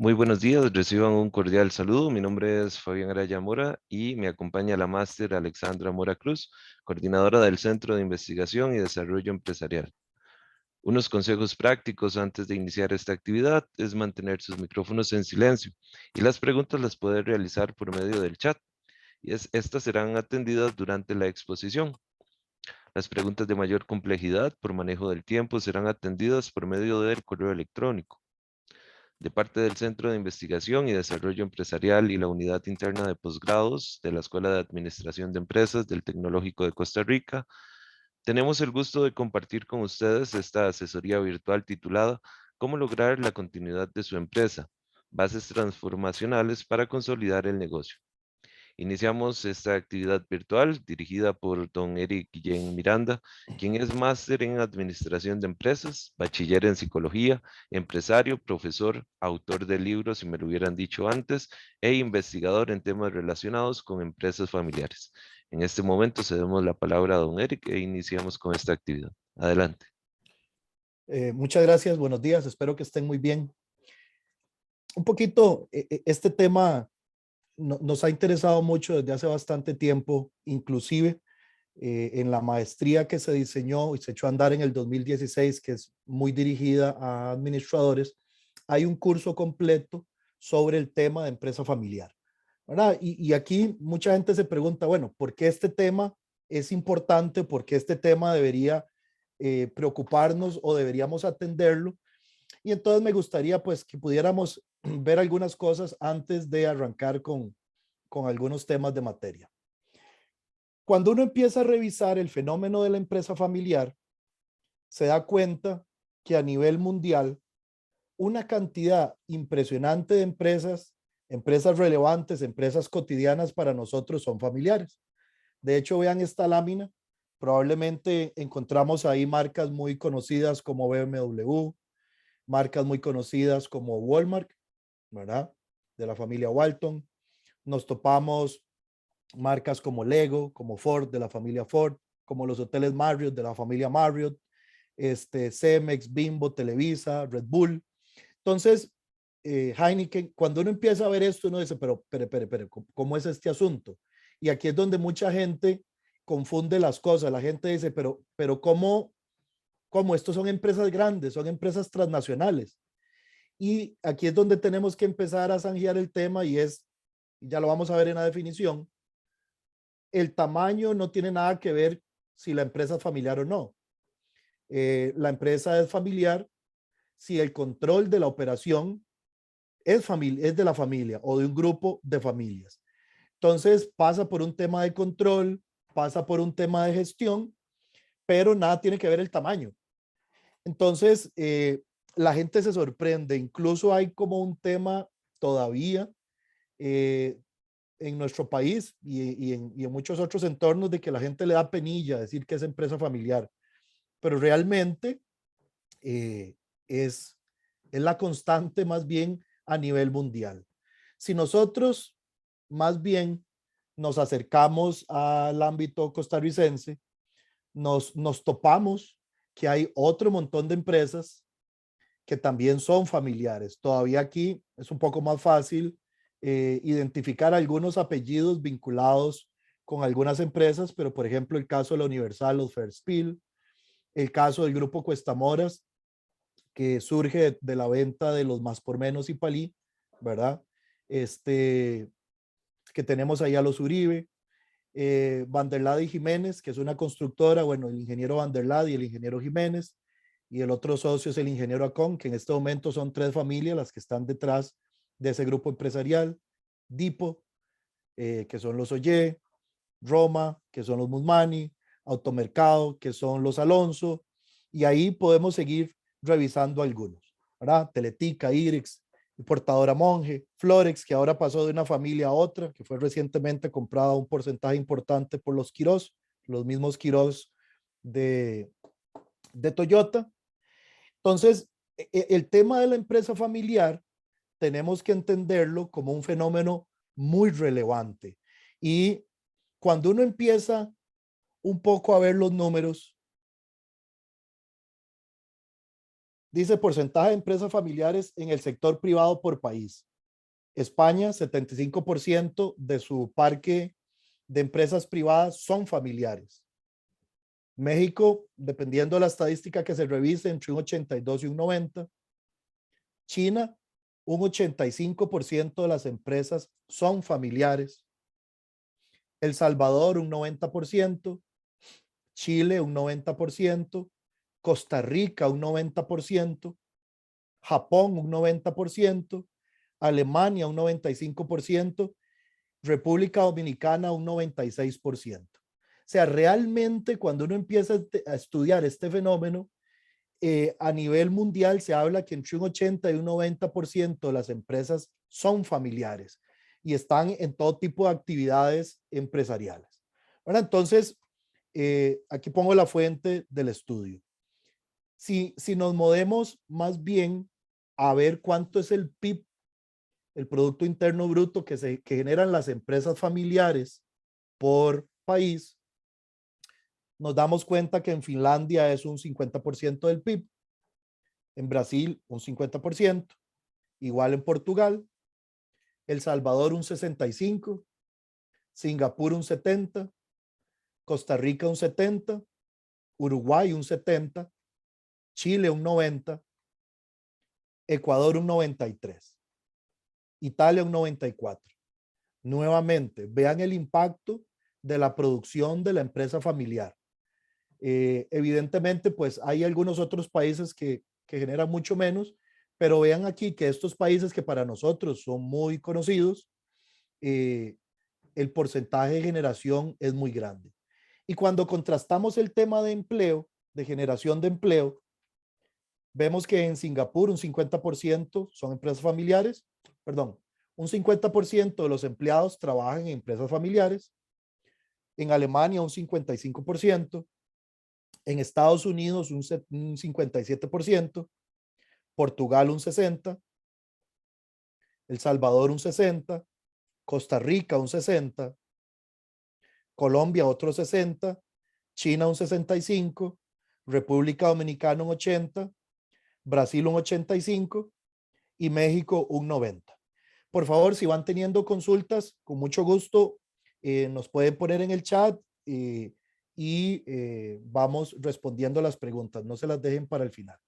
Muy buenos días, reciban un cordial saludo. Mi nombre es Fabián Araya Mora y me acompaña la máster Alexandra Mora Cruz, coordinadora del Centro de Investigación y Desarrollo Empresarial. Unos consejos prácticos antes de iniciar esta actividad es mantener sus micrófonos en silencio y las preguntas las puede realizar por medio del chat estas serán atendidas durante la exposición. Las preguntas de mayor complejidad por manejo del tiempo serán atendidas por medio del correo electrónico. De parte del Centro de Investigación y Desarrollo Empresarial y la Unidad Interna de Posgrados de la Escuela de Administración de Empresas del Tecnológico de Costa Rica, tenemos el gusto de compartir con ustedes esta asesoría virtual titulada ¿Cómo lograr la continuidad de su empresa? Bases transformacionales para consolidar el negocio. Iniciamos esta actividad virtual dirigida por don Eric Guillén Miranda, quien es máster en Administración de Empresas, bachiller en Psicología, empresario, profesor, autor de libros, si me lo hubieran dicho antes, e investigador en temas relacionados con empresas familiares. En este momento cedemos la palabra a don Eric e iniciamos con esta actividad. Adelante. Muchas gracias, buenos días, espero que estén muy bien. Un poquito, este tema nos ha interesado mucho desde hace bastante tiempo, inclusive en la maestría que se diseñó y se echó a andar en el 2016, que es muy dirigida a administradores, hay un curso completo sobre el tema de empresa familiar, ¿verdad? Y aquí mucha gente se pregunta, bueno, ¿por qué este tema es importante? ¿Por qué este tema debería preocuparnos o deberíamos atenderlo? Y entonces me gustaría pues que pudiéramos ver algunas cosas antes de arrancar con algunos temas de materia. Cuando uno empieza a revisar el fenómeno de la empresa familiar, se da cuenta que a nivel mundial, una cantidad impresionante de empresas, empresas relevantes, empresas cotidianas para nosotros son familiares. De hecho, vean esta lámina, probablemente encontramos ahí marcas muy conocidas como BMW, marcas muy conocidas como Walmart, ¿verdad? De la familia Walton. Nos topamos marcas como Lego, como Ford, de la familia Ford, como los hoteles Marriott, de la familia Marriott, Cemex, Bimbo, Televisa, Red Bull. Entonces, Heineken, cuando uno empieza a ver esto, uno dice, pero, ¿cómo es este asunto? Y aquí es donde mucha gente confunde las cosas. La gente dice, pero ¿cómo? Estos son empresas grandes, son empresas transnacionales. Y aquí es donde tenemos que empezar a zanjear el tema y ya lo vamos a ver en la definición, el tamaño no tiene nada que ver si la empresa es familiar o no. La empresa es familiar si el control de la operación es de la familia o de un grupo de familias. Entonces pasa por un tema de control, pasa por un tema de gestión, pero nada tiene que ver el tamaño. Entonces, la gente se sorprende, incluso hay como un tema todavía eh, en nuestro país y en muchos otros entornos de que la gente le da penilla decir que es empresa familiar, pero realmente eh, es, es la constante más bien a nivel mundial. Si nosotros más bien nos acercamos al ámbito costarricense, nos topamos que hay otro montón de empresas que también son familiares. Todavía aquí es un poco más fácil identificar algunos apellidos vinculados con algunas empresas, pero por ejemplo el caso de la Universal, los Fairspiel, el caso del grupo Cuestamoras, que surge de la venta de los Más por Menos y Palí, ¿verdad? Que tenemos ahí a los Uribe, Vanderlade y Jiménez, que es una constructora, bueno, el ingeniero Vanderlade y el ingeniero Jiménez, y el otro socio es el ingeniero Acon, que en este momento son tres familias las que están detrás de ese grupo empresarial, Dipo, que son los Oye, Roma, que son los Musmani, Automercado, que son los Alonso, y ahí podemos seguir revisando algunos, ¿verdad? Teletica, Irix, Portadora Monge, Florex, que ahora pasó de una familia a otra, que fue recientemente comprada un porcentaje importante por los Quirós, los mismos Quirós de, de Toyota. Entonces, el tema de la empresa familiar tenemos que entenderlo como un fenómeno muy relevante. Y cuando uno empieza un poco a ver los números, Dice porcentaje de empresas familiares en el sector privado por país. España, 75% de su parque de empresas privadas son familiares. México, dependiendo de la estadística que se revise, entre un 82 y un 90. China, un 85% de las empresas son familiares. El Salvador, un 90%. Chile, un 90%. Costa Rica, un 90%. Japón, un 90%. Alemania, un 95%. República Dominicana, un 96%. O sea, realmente cuando uno empieza a estudiar este fenómeno, a nivel mundial se habla que entre un 80 y un 90% de las empresas son familiares y están en todo tipo de actividades empresariales. Bueno, entonces, aquí pongo la fuente del estudio. Si nos movemos más bien a ver cuánto es el PIB, el Producto Interno Bruto que generan las empresas familiares por país, nos damos cuenta que en Finlandia es un 50% del PIB, en Brasil un 50%, igual en Portugal, El Salvador un 65%, Singapur un 70%, Costa Rica un 70%, Uruguay un 70%, Chile un 90%, Ecuador un 93%, Italia un 94%. Nuevamente, vean el impacto de la producción de la empresa familiar. Evidentemente, pues hay algunos otros países que generan mucho menos, pero vean aquí que estos países que para nosotros son muy conocidos, el porcentaje de generación es muy grande. Y cuando contrastamos el tema de empleo, de generación de empleo, vemos que en Singapur un 50% son empresas familiares, perdón, un 50% de los empleados trabajan en empresas familiares, en Alemania un 55%, en Estados Unidos un 57%, Portugal un 60%, El Salvador un 60%, Costa Rica un 60%, Colombia otro 60%, China un 65%, República Dominicana un 80%, Brasil un 85% y México un 90%. Por favor, si van teniendo consultas, con mucho gusto nos pueden poner en el chat y vamos respondiendo las preguntas. No se las dejen para el final.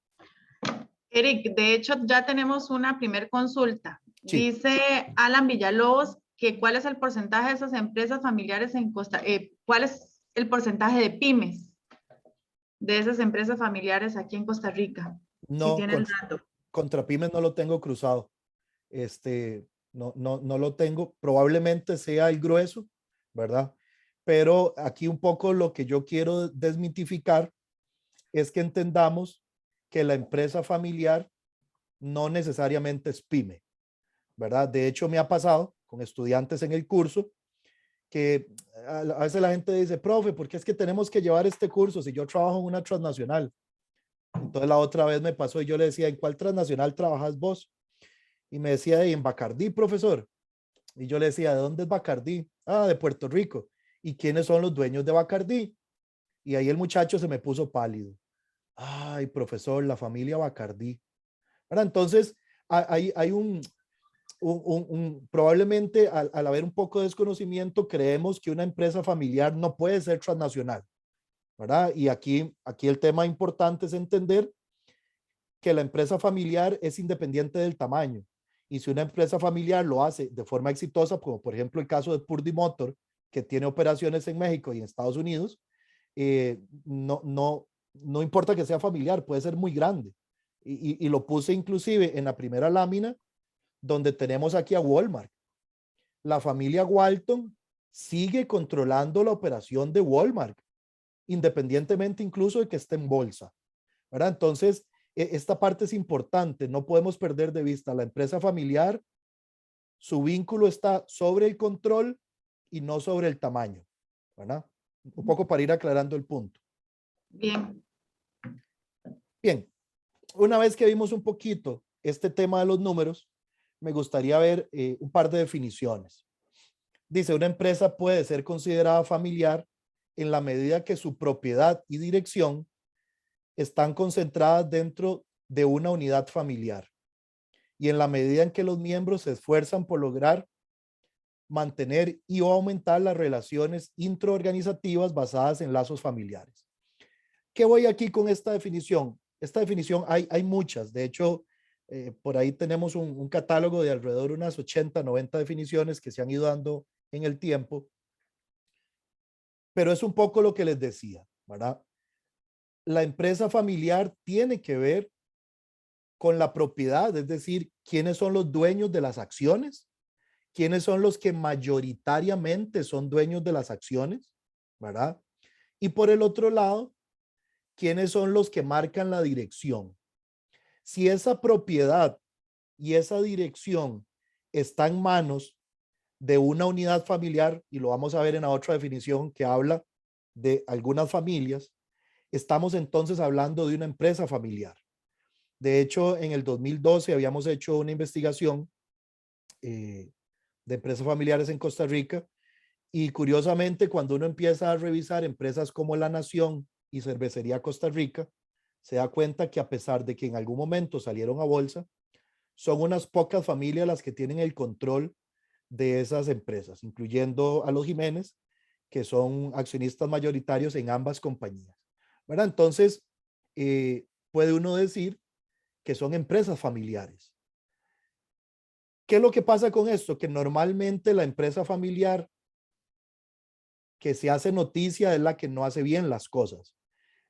Eric, de hecho ya tenemos una primer consulta. Sí. Dice Alan Villalobos que cuál es el porcentaje de esas empresas familiares en cuál es el porcentaje de pymes de esas empresas familiares aquí en Costa Rica. No, si tiene el dato. Contra pymes no lo tengo cruzado. No lo tengo. Probablemente sea el grueso, ¿verdad? Pero aquí un poco lo que yo quiero desmitificar es que entendamos que la empresa familiar no necesariamente es pyme, ¿verdad? De hecho, me ha pasado con estudiantes en el curso que a veces la gente dice, profe, ¿por qué es que tenemos que llevar este curso si yo trabajo en una transnacional? Entonces la otra vez me pasó y yo le decía, ¿en cuál transnacional trabajas vos? Y me decía, en Bacardí, profesor. Y yo le decía, ¿de dónde es Bacardí? Ah, de Puerto Rico. ¿Y quiénes son los dueños de Bacardí? Y ahí el muchacho se me puso pálido. Ay, profesor, la familia Bacardí. Ahora, entonces, hay probablemente al haber un poco de desconocimiento, creemos que una empresa familiar no puede ser transnacional, ¿verdad? Y aquí el tema importante es entender que la empresa familiar es independiente del tamaño. Y si una empresa familiar lo hace de forma exitosa, como por ejemplo el caso de Purdy Motor, que tiene operaciones en México y en Estados Unidos, no importa que sea familiar, puede ser muy grande. Y lo puse inclusive en la primera lámina, donde tenemos aquí a Walmart. La familia Walton sigue controlando la operación de Walmart, independientemente incluso de que esté en bolsa, ¿verdad? Entonces, esta parte es importante, no podemos perder de vista la empresa familiar, su vínculo está sobre el control y no sobre el tamaño, ¿verdad? Un poco para ir aclarando el punto. Bien. Bien, una vez que vimos un poquito este tema de los números, me gustaría ver un par de definiciones. Dice, una empresa puede ser considerada familiar en la medida que su propiedad y dirección están concentradas dentro de una unidad familiar y en la medida en que los miembros se esfuerzan por lograr mantener y o aumentar las relaciones intraorganizativas basadas en lazos familiares. ¿Qué voy aquí con esta definición? Esta definición hay muchas. De hecho, por ahí tenemos un catálogo de alrededor de unas 80, 90 definiciones que se han ido dando en el tiempo. Pero es un poco lo que les decía, ¿verdad? La empresa familiar tiene que ver con la propiedad, es decir, quiénes son los dueños de las acciones, quiénes son los que mayoritariamente son dueños de las acciones, ¿verdad? Y por el otro lado, quiénes son los que marcan la dirección. Si esa propiedad y esa dirección está en manos de una unidad familiar, y lo vamos a ver en la otra definición que habla de algunas familias, estamos entonces hablando de una empresa familiar. De hecho, en el 2012 habíamos hecho una investigación de empresas familiares en Costa Rica y curiosamente cuando uno empieza a revisar empresas como La Nación y Cervecería Costa Rica, se da cuenta que a pesar de que en algún momento salieron a bolsa, son unas pocas familias las que tienen el control de esas empresas, incluyendo a los Jiménez, que son accionistas mayoritarios en ambas compañías, ¿verdad? Entonces, puede uno decir que son empresas familiares. ¿Qué es lo que pasa con esto? Que normalmente la empresa familiar que se hace noticia es la que no hace bien las cosas.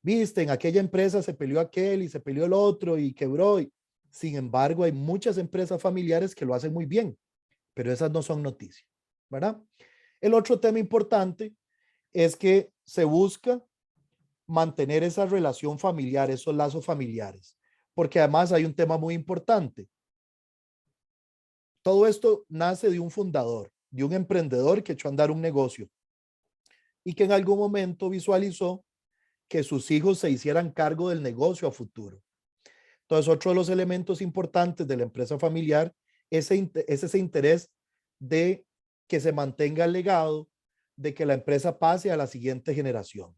Viste, en aquella empresa se peleó aquel y se peleó el otro y quebró. Sin embargo, hay muchas empresas familiares que lo hacen muy bien, pero esas no son noticias, ¿verdad? El otro tema importante es que se busca mantener esa relación familiar, esos lazos familiares, porque además hay un tema muy importante. Todo esto nace de un fundador, de un emprendedor que echó a andar un negocio y que en algún momento visualizó que sus hijos se hicieran cargo del negocio a futuro. Entonces, otro de los elementos importantes de la empresa familiar es ese interés de que se mantenga el legado, de que la empresa pase a la siguiente generación,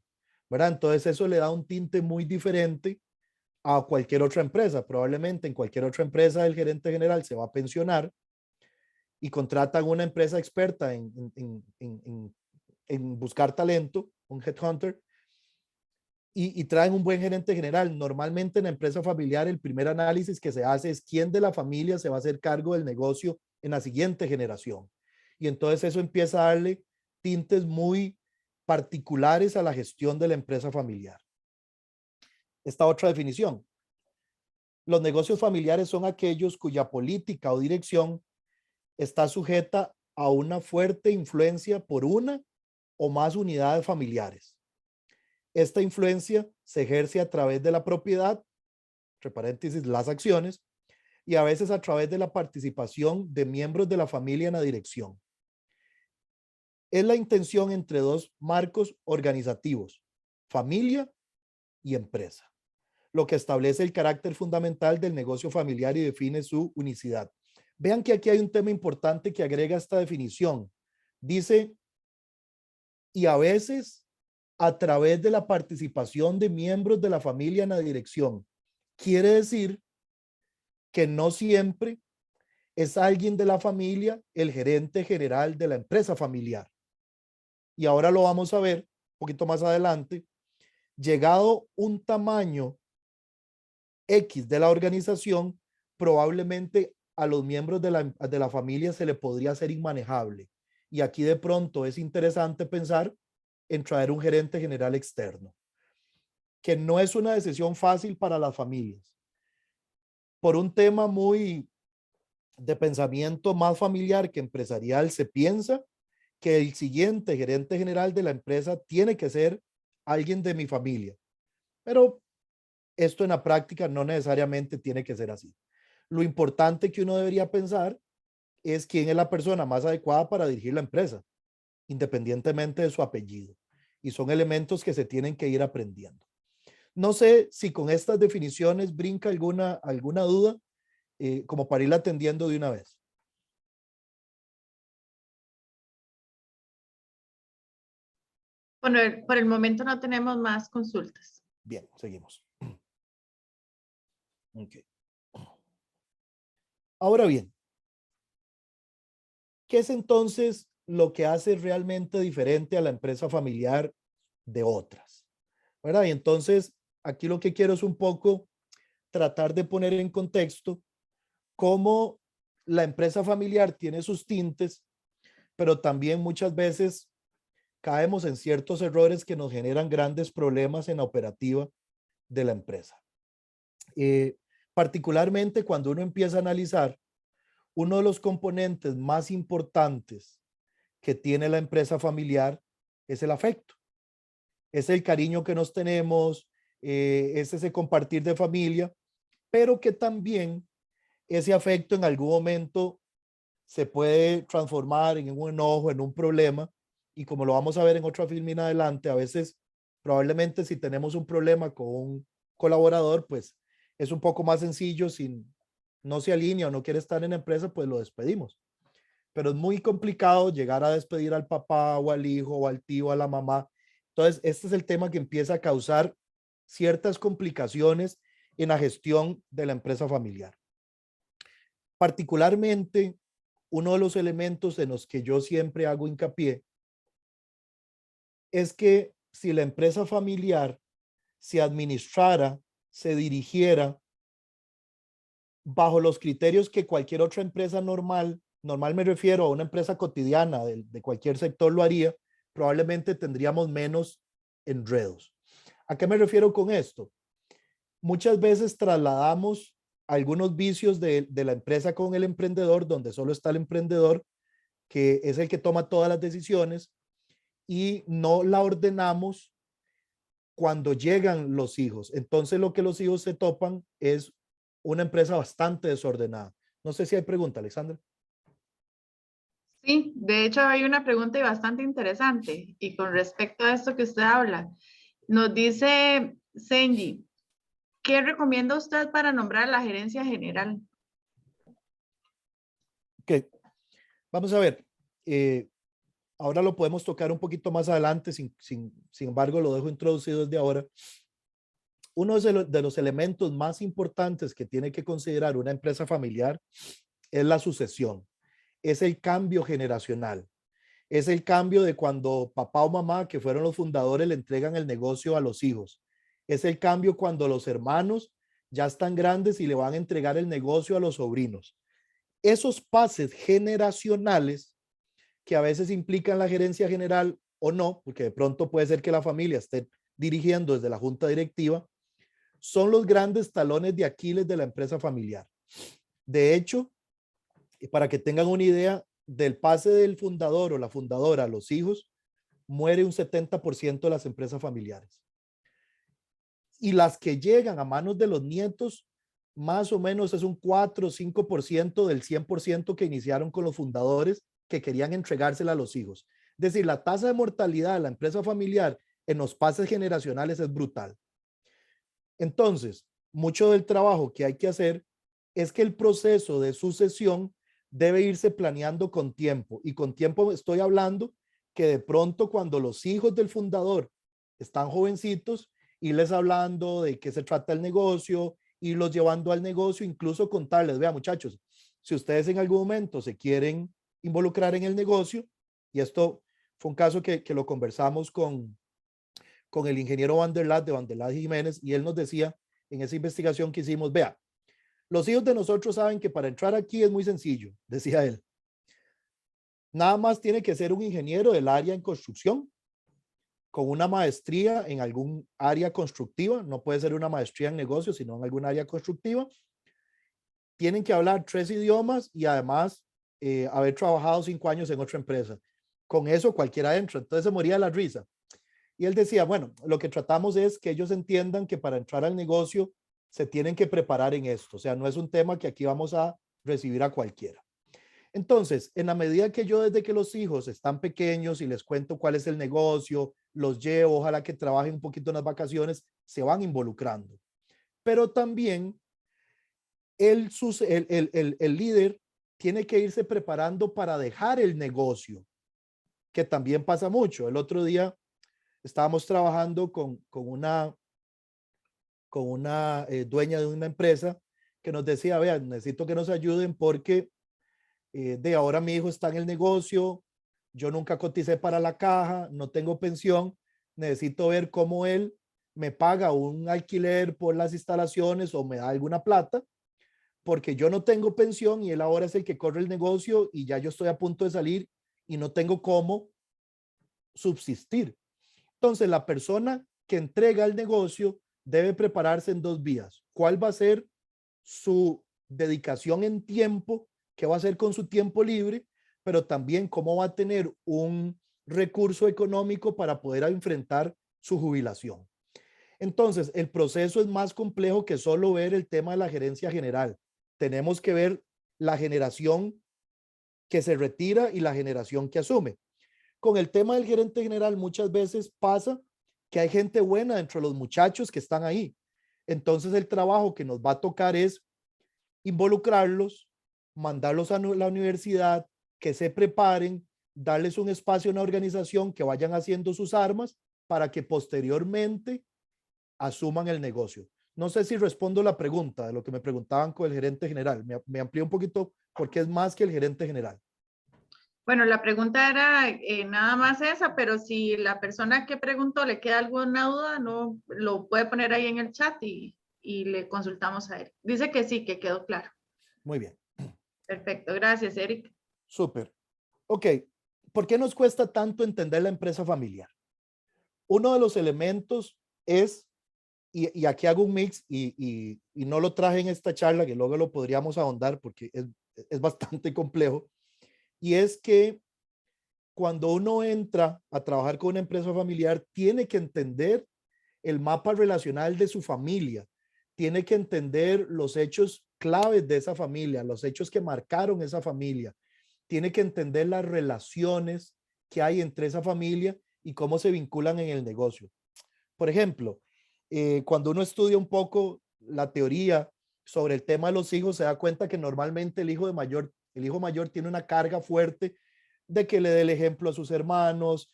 ¿verdad? Entonces, eso le da un tinte muy diferente a cualquier otra empresa. Probablemente en cualquier otra empresa el gerente general se va a pensionar y contratan una empresa experta en buscar talento, un headhunter, y traen un buen gerente general. Normalmente en la empresa familiar el primer análisis que se hace es quién de la familia se va a hacer cargo del negocio en la siguiente generación. Y entonces eso empieza a darle tintes muy particulares a la gestión de la empresa familiar. Esta otra definición. Los negocios familiares son aquellos cuya política o dirección está sujeta a una fuerte influencia por una o más unidades familiares. Esta influencia se ejerce a través de la propiedad, entre paréntesis, las acciones, y a veces a través de la participación de miembros de la familia en la dirección. Es la intención entre dos marcos organizativos, familia y empresa, lo que establece el carácter fundamental del negocio familiar y define su unicidad. Vean que aquí hay un tema importante que agrega esta definición. Dice, y a veces a través de la participación de miembros de la familia en la dirección. Quiere decir que no siempre es alguien de la familia el gerente general de la empresa familiar. Y ahora lo vamos a ver un poquito más adelante. Llegado un tamaño X de la organización, probablemente a los miembros de la familia se le podría hacer inmanejable. Y aquí de pronto es interesante pensar en traer un gerente general externo, que no es una decisión fácil para las familias. Por un tema muy de pensamiento más familiar que empresarial, se piensa que el siguiente gerente general de la empresa tiene que ser alguien de mi familia. Pero esto en la práctica no necesariamente tiene que ser así. Lo importante que uno debería pensar es quién es la persona más adecuada para dirigir la empresa, independientemente de su apellido. Y son elementos que se tienen que ir aprendiendo. No sé si con estas definiciones brinca alguna duda, como para ir atendiendo de una vez. Por el momento no tenemos más consultas. Bien, seguimos. Ok. Ahora bien, ¿qué es entonces lo que hace realmente diferente a la empresa familiar de otras? ¿Verdad? Y entonces, aquí lo que quiero es un poco tratar de poner en contexto cómo la empresa familiar tiene sus tintes, pero también muchas veces caemos en ciertos errores que nos generan grandes problemas en la operativa de la empresa. Particularmente cuando uno empieza a analizar uno de los componentes más importantes que tiene la empresa familiar es el afecto, es el cariño que nos tenemos, es ese compartir de familia, pero que también ese afecto en algún momento se puede transformar en un enojo, en un problema, y como lo vamos a ver en otra filmina adelante, a veces probablemente si tenemos un problema con un colaborador, pues es un poco más sencillo, si no se alinea o no quiere estar en la empresa, pues lo despedimos. Pero es muy complicado llegar a despedir al papá o al hijo o al tío, a la mamá. Entonces, este es el tema que empieza a causar ciertas complicaciones en la gestión de la empresa familiar. Particularmente, uno de los elementos en los que yo siempre hago hincapié es que si la empresa familiar se administrara, se dirigiera bajo los criterios que cualquier otra empresa normal me refiero a una empresa cotidiana de cualquier sector lo haría, probablemente tendríamos menos enredos. ¿A qué me refiero con esto? Muchas veces trasladamos algunos vicios de la empresa con el emprendedor, donde solo está el emprendedor, que es el que toma todas las decisiones, y no la ordenamos cuando llegan los hijos. Entonces lo que los hijos se topan es una empresa bastante desordenada. No sé si hay pregunta, Alexandra. Sí, de hecho hay una pregunta y bastante interesante y con respecto a esto que usted habla. Nos dice Senji, ¿qué recomienda usted para nombrar la gerencia general? Ok, vamos a ver. Ahora lo podemos tocar un poquito más adelante, sin embargo lo dejo introducido desde ahora. Uno de los elementos más importantes que tiene que considerar una empresa familiar es la sucesión, es el cambio generacional, es el cambio de cuando papá o mamá, que fueron los fundadores, le entregan el negocio a los hijos, es el cambio cuando los hermanos ya están grandes y le van a entregar el negocio a los sobrinos. Esos pases generacionales que a veces implican la gerencia general o no, porque de pronto puede ser que la familia esté dirigiendo desde la junta directiva, son los grandes talones de Aquiles de la empresa familiar. De hecho, para que tengan una idea del pase del fundador o la fundadora a los hijos, muere un 70% de las empresas familiares. Y las que llegan a manos de los nietos, más o menos es un 4 o 5% del 100% que iniciaron con los fundadores que querían entregársela a los hijos. Es decir, la tasa de mortalidad de la empresa familiar en los pases generacionales es brutal. Entonces, mucho del trabajo que hay que hacer es que el proceso de sucesión debe irse planeando con tiempo. Y con tiempo estoy hablando que de pronto cuando los hijos del fundador están jovencitos, irles hablando de qué se trata el negocio, irlos llevando al negocio, incluso contarles, vea muchachos, si ustedes en algún momento se quieren involucrar en el negocio, y esto fue un caso que lo conversamos con el ingeniero Van der Laat Jiménez, y él nos decía en esa investigación que hicimos, vea, los hijos de nosotros saben que para entrar aquí es muy sencillo, decía él. Nada más tiene que ser un ingeniero del área en construcción, con una maestría en algún área constructiva, no puede ser una maestría en negocios, sino en algún área constructiva. Tienen que hablar 3 idiomas y además haber trabajado 5 años en otra empresa. Con eso cualquiera entra. Entonces se moría de la risa. Y él decía, bueno, lo que tratamos es que ellos entiendan que para entrar al negocio se tienen que preparar en esto. O sea, no es un tema que aquí vamos a recibir a cualquiera. Entonces, en la medida que yo desde que los hijos están pequeños y les cuento cuál es el negocio, los llevo, ojalá que trabajen un poquito en las vacaciones, se van involucrando. Pero también el líder tiene que irse preparando para dejar el negocio, que también pasa mucho. El otro día estábamos trabajando con una dueña de una empresa que nos decía, vean, necesito que nos ayuden porque de ahora mi hijo está en el negocio, yo nunca coticé para la caja, no tengo pensión, necesito ver cómo él me paga un alquiler por las instalaciones o me da alguna plata, porque yo no tengo pensión y él ahora es el que corre el negocio y ya yo estoy a punto de salir y no tengo cómo subsistir. Entonces, la persona que entrega el negocio debe prepararse en dos vías. ¿Cuál va a ser su dedicación en tiempo? ¿Qué va a hacer con su tiempo libre? Pero también cómo va a tener un recurso económico para poder enfrentar su jubilación. Entonces, el proceso es más complejo que solo ver el tema de la gerencia general. Tenemos que ver la generación que se retira y la generación que asume. Con el tema del gerente general, muchas veces pasa que hay gente buena entre los muchachos que están ahí. Entonces, el trabajo que nos va a tocar es involucrarlos, mandarlos a la universidad, que se preparen, darles un espacio en la organización, que vayan haciendo sus armas para que posteriormente asuman el negocio. No sé si respondo la pregunta de lo que me preguntaban con el gerente general. Me amplío un poquito porque es más que el gerente general. Bueno, la pregunta era nada más esa, pero si la persona que preguntó le queda alguna duda, no lo puede poner ahí en el chat y le consultamos a él. Dice que sí, que quedó claro. Muy bien. Perfecto, gracias, Eric. Súper. Ok, ¿por qué nos cuesta tanto entender la empresa familiar? Uno de los elementos es, y aquí hago un mix y no lo traje en esta charla, que luego lo podríamos ahondar porque es bastante complejo, y es que cuando uno entra a trabajar con una empresa familiar, tiene que entender el mapa relacional de su familia, tiene que entender los hechos claves de esa familia, los hechos que marcaron esa familia, tiene que entender las relaciones que hay entre esa familia y cómo se vinculan en el negocio. Por ejemplo, cuando uno estudia un poco la teoría sobre el tema de los hijos, se da cuenta que normalmente el hijo mayor tiene una carga fuerte de que le dé el ejemplo a sus hermanos,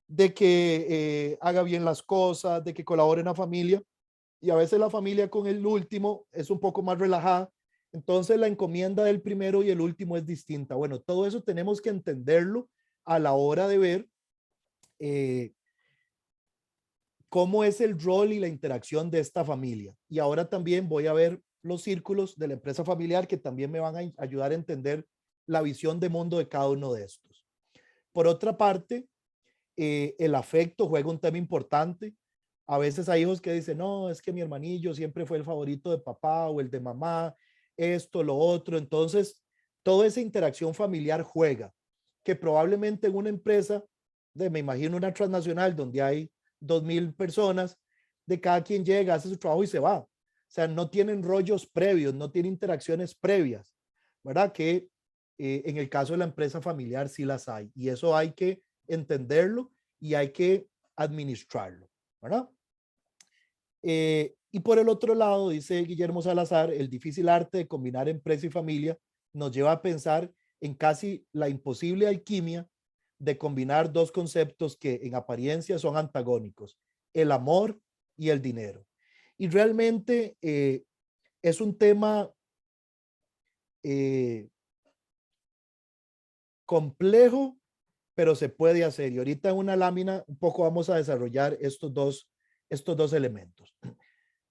de que haga bien las cosas, de que colabore en la familia. Y a veces la familia con el último es un poco más relajada. Entonces la encomienda del primero y el último es distinta. Bueno, todo eso tenemos que entenderlo a la hora de ver cómo es el rol y la interacción de esta familia. Y ahora también voy a ver los círculos de la empresa familiar que también me van a ayudar a entender la visión de mundo de cada uno de estos. Por otra parte, el afecto juega un tema importante. A veces hay hijos que dicen, no, es que mi hermanillo siempre fue el favorito de papá o el de mamá, esto, lo otro. Entonces, toda esa interacción familiar juega, que probablemente en una empresa, me imagino una transnacional donde hay 2,000 personas, de cada quien llega, hace su trabajo y se va. O sea, no tienen rollos previos, no tienen interacciones previas, ¿verdad? Que en el caso de la empresa familiar sí las hay. Y eso hay que entenderlo y hay que administrarlo, ¿verdad? Y por el otro lado, dice Guillermo Salazar, el difícil arte de combinar empresa y familia nos lleva a pensar en casi la imposible alquimia de combinar dos conceptos que en apariencia son antagónicos, el amor y el dinero. Y realmente es un tema complejo, pero se puede hacer. Y ahorita en una lámina un poco vamos a desarrollar estos dos elementos.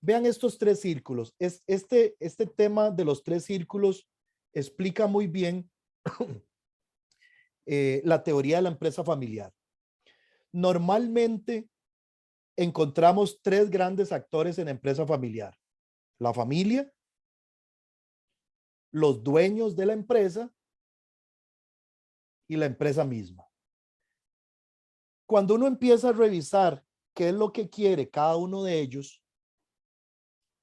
Vean estos tres círculos. Este tema de los tres círculos explica muy bien la teoría de la empresa familiar. Normalmente encontramos tres grandes actores en empresa familiar: la familia, los dueños de la empresa y la empresa misma. Cuando uno empieza a revisar qué es lo que quiere cada uno de ellos,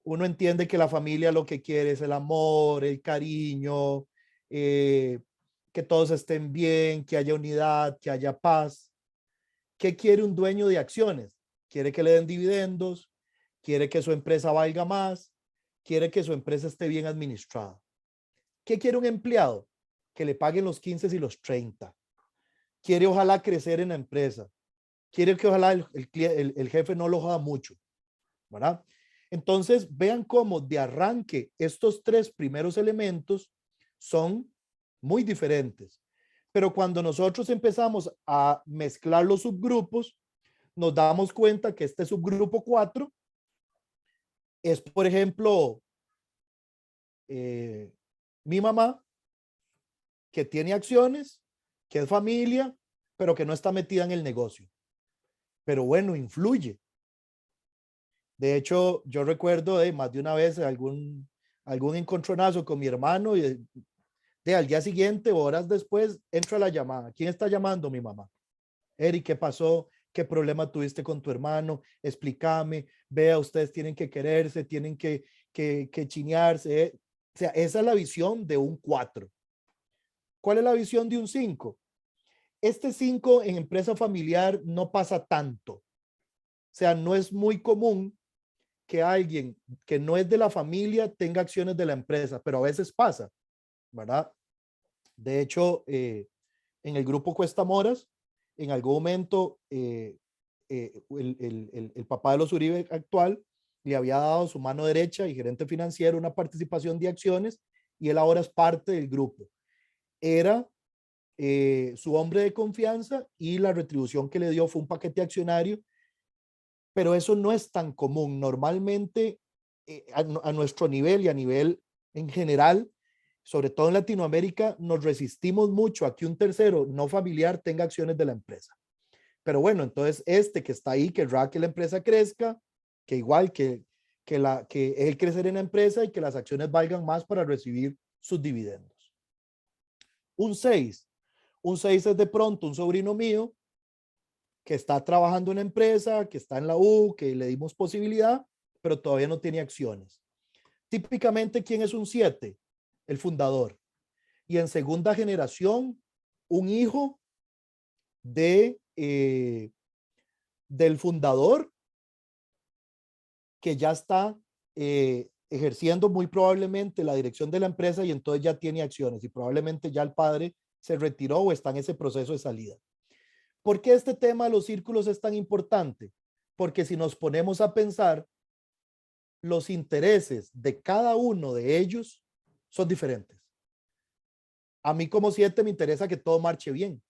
uno entiende que la familia lo que quiere es el amor, el cariño, que todos estén bien, que haya unidad, que haya paz. ¿Qué quiere un dueño de acciones? Quiere que le den dividendos, quiere que su empresa valga más, quiere que su empresa esté bien administrada. ¿Qué quiere un empleado? Que le paguen los 15 y los 30. Quiere ojalá crecer en la empresa. Quiere que ojalá el jefe no lo joda mucho, ¿verdad? Entonces, vean cómo de arranque estos tres primeros elementos son muy diferentes. Pero cuando nosotros empezamos a mezclar los subgrupos, nos damos cuenta que este subgrupo 4 es, por ejemplo, mi mamá, que tiene acciones, que es familia, pero que no está metida en el negocio. Pero bueno, influye. De hecho, yo recuerdo más de una vez algún encontronazo con mi hermano y al día siguiente o horas después entra la llamada. ¿Quién está llamando? Mi mamá. Eric, ¿qué pasó? ¿Qué problema tuviste con tu hermano? Explícame. Vea, ustedes tienen que quererse, tienen que chinearse. O sea, esa es la visión de un 4. ¿Cuál es la visión de un 5? Este 5 en empresa familiar no pasa tanto. O sea, no es muy común que alguien que no es de la familia tenga acciones de la empresa, pero a veces pasa, ¿verdad? De hecho, en el grupo Cuesta Moras, en algún momento, el papá de los Uribe actual le había dado su mano derecha y gerente financiero una participación de acciones y él ahora es parte del grupo. Era su hombre de confianza y la retribución que le dio fue un paquete accionario, pero eso no es tan común. Normalmente, a nuestro nivel y a nivel en general, sobre todo en Latinoamérica, nos resistimos mucho a que un tercero no familiar tenga acciones de la empresa. Pero bueno, entonces este que está ahí querrá que la empresa crezca, que igual que él crecer en la empresa y que las acciones valgan más para recibir sus dividendos. Un 6 es de pronto un sobrino mío que está trabajando en una empresa, que está en la U, que le dimos posibilidad, pero todavía no tiene acciones. Típicamente, ¿quién es un 7? El fundador. Y en segunda generación, un hijo del fundador que ya está ejerciendo muy probablemente la dirección de la empresa y entonces ya tiene acciones y probablemente ya el padre se retiró o está en ese proceso de salida. ¿Por qué este tema de los círculos es tan importante? Porque si nos ponemos a pensar, los intereses de cada uno de ellos son diferentes. A mí como 7 me interesa que todo marche bien,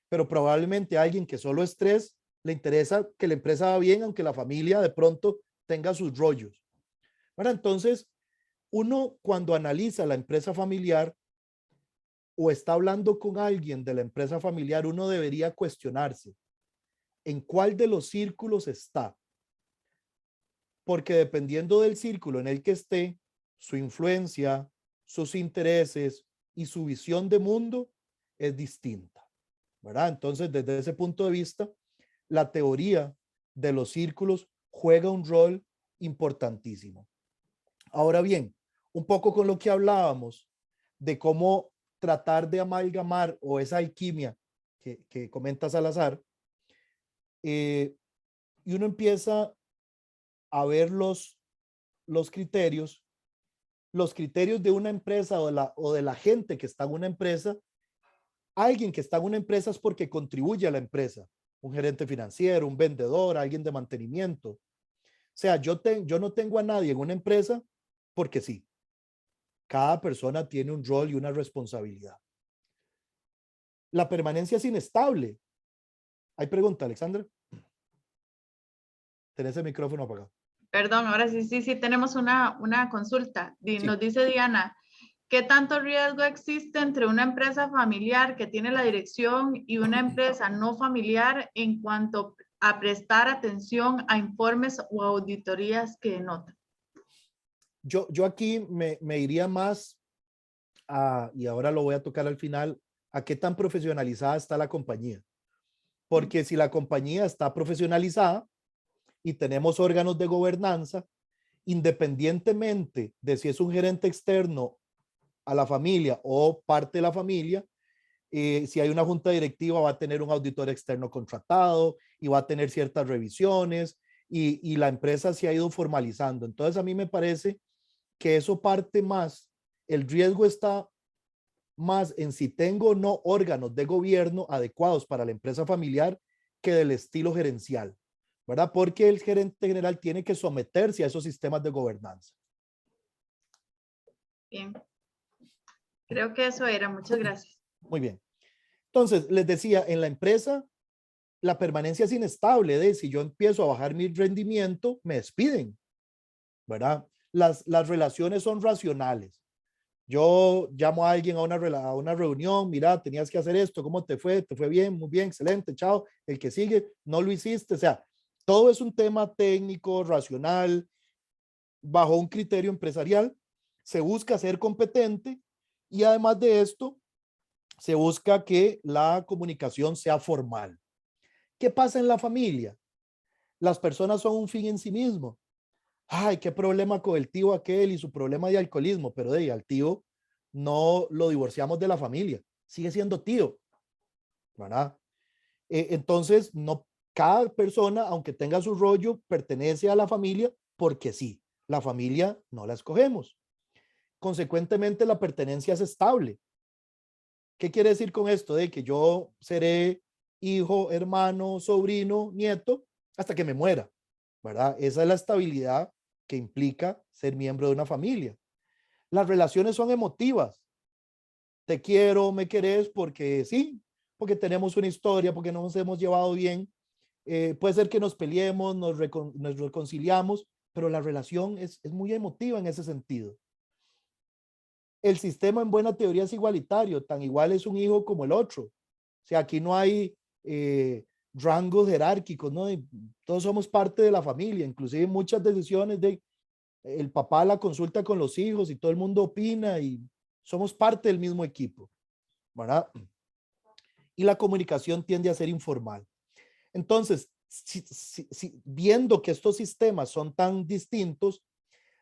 pero probablemente a alguien que solo es 3 le interesa que la empresa va bien, aunque la familia de pronto tenga sus rollos. Bueno, entonces, uno cuando analiza la empresa familiar o está hablando con alguien de la empresa familiar, uno debería cuestionarse en cuál de los círculos está. Porque dependiendo del círculo en el que esté, su influencia, sus intereses y su visión de mundo es distinta, ¿verdad? Entonces, desde ese punto de vista, la teoría de los círculos juega un rol importantísimo. Ahora bien, un poco con lo que hablábamos de cómo tratar de amalgamar o esa alquimia que comenta Salazar, y uno empieza a ver los criterios de una empresa o de la gente que está en una empresa. Alguien que está en una empresa es porque contribuye a la empresa, un gerente financiero, un vendedor, alguien de mantenimiento. O sea, yo no tengo a nadie en una empresa porque sí. Cada persona tiene un rol y una responsabilidad. La permanencia es inestable. ¿Hay pregunta, Alexandra? Tenés el micrófono apagado. Perdón, ahora sí, tenemos una consulta. Sí. Nos dice Diana, ¿qué tanto riesgo existe entre una empresa familiar que tiene la dirección y una empresa no familiar en cuanto a prestar atención a informes o auditorías que denotan? Yo aquí me iría más a, y ahora lo voy a tocar al final, a qué tan profesionalizada está la compañía. Porque si la compañía está profesionalizada y tenemos órganos de gobernanza, independientemente de si es un gerente externo a la familia o parte de la familia, si hay una junta directiva va a tener un auditor externo contratado y va a tener ciertas revisiones y la empresa se ha ido formalizando. Entonces a mí me parece que eso parte más, el riesgo está más en si tengo o no órganos de gobierno adecuados para la empresa familiar que del estilo gerencial. ¿verdad? Porque el gerente general tiene que someterse a esos sistemas de gobernanza. Bien. Creo que eso era. Muchas gracias. Muy bien. Entonces, les decía, en la empresa, la permanencia es inestable. De si yo empiezo a bajar mi rendimiento, me despiden, ¿verdad? Las relaciones son racionales. Yo llamo a alguien a una reunión, mira, tenías que hacer esto, ¿cómo te fue? ¿Te fue bien? Muy bien, excelente, chao. El que sigue, no lo hiciste. O sea, todo es un tema técnico, racional, bajo un criterio empresarial. Se busca ser competente y además de esto, se busca que la comunicación sea formal. ¿Qué pasa en la familia? Las personas son un fin en sí mismo. Ay, qué problema con el tío aquel y su problema de alcoholismo, pero al tío no lo divorciamos de la familia, sigue siendo tío, ¿verdad? Entonces, no, cada persona, aunque tenga su rollo, pertenece a la familia porque sí, la familia no la escogemos. Consecuentemente, la pertenencia es estable. ¿Qué quiere decir con esto? De que yo seré hijo, hermano, sobrino, nieto, hasta que me muera, ¿verdad? Esa es la estabilidad que implica ser miembro de una familia. Las relaciones son emotivas. Te quiero, me querés porque sí, porque tenemos una historia, porque no nos hemos llevado bien. Puede ser que nos peleemos, nos reconciliamos, pero la relación es muy emotiva en ese sentido. El sistema en buena teoría es igualitario, tan igual es un hijo como el otro. O sea, aquí no hay rangos jerárquicos, ¿no? Todos somos parte de la familia, inclusive muchas decisiones de el papá la consulta con los hijos y todo el mundo opina y somos parte del mismo equipo, ¿verdad? Y la comunicación tiende a ser informal. Entonces, viendo que estos sistemas son tan distintos,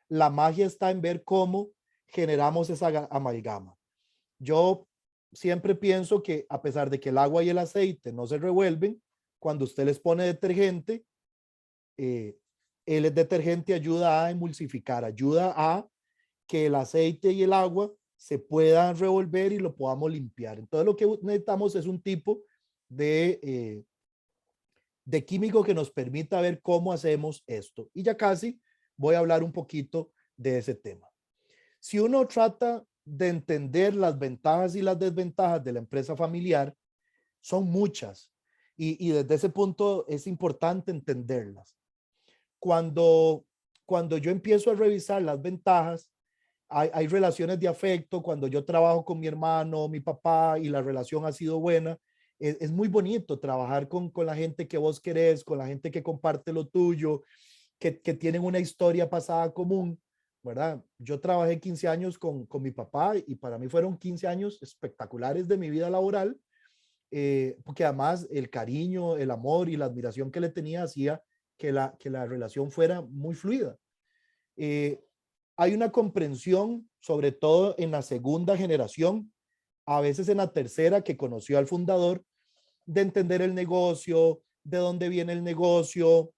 la magia está en ver cómo generamos esa amalgama. Yo siempre pienso que a pesar de que el agua y el aceite no se revuelven, cuando usted les pone detergente, el detergente ayuda a emulsificar, ayuda a que el aceite y el agua se puedan revolver y lo podamos limpiar. Entonces lo que necesitamos es un tipo de químico que nos permita ver cómo hacemos esto. Y ya casi voy a hablar un poquito de ese tema. Si uno trata de entender las ventajas y las desventajas de la empresa familiar, son muchas. Y desde ese punto es importante entenderlas. Cuando yo empiezo a revisar las ventajas, hay relaciones de afecto. Cuando yo trabajo con mi hermano, mi papá y la relación ha sido buena, es muy bonito trabajar con la gente que vos querés, con la gente que comparte lo tuyo, que tienen una historia pasada común, ¿verdad? Yo trabajé 15 años con mi papá y para mí fueron 15 años espectaculares de mi vida laboral, porque además el cariño, el amor y la admiración que le tenía hacía que la relación fuera muy fluida. Hay una comprensión, sobre todo en la segunda generación, a veces en la tercera que conoció al fundador, de entender el negocio, de dónde viene el negocio,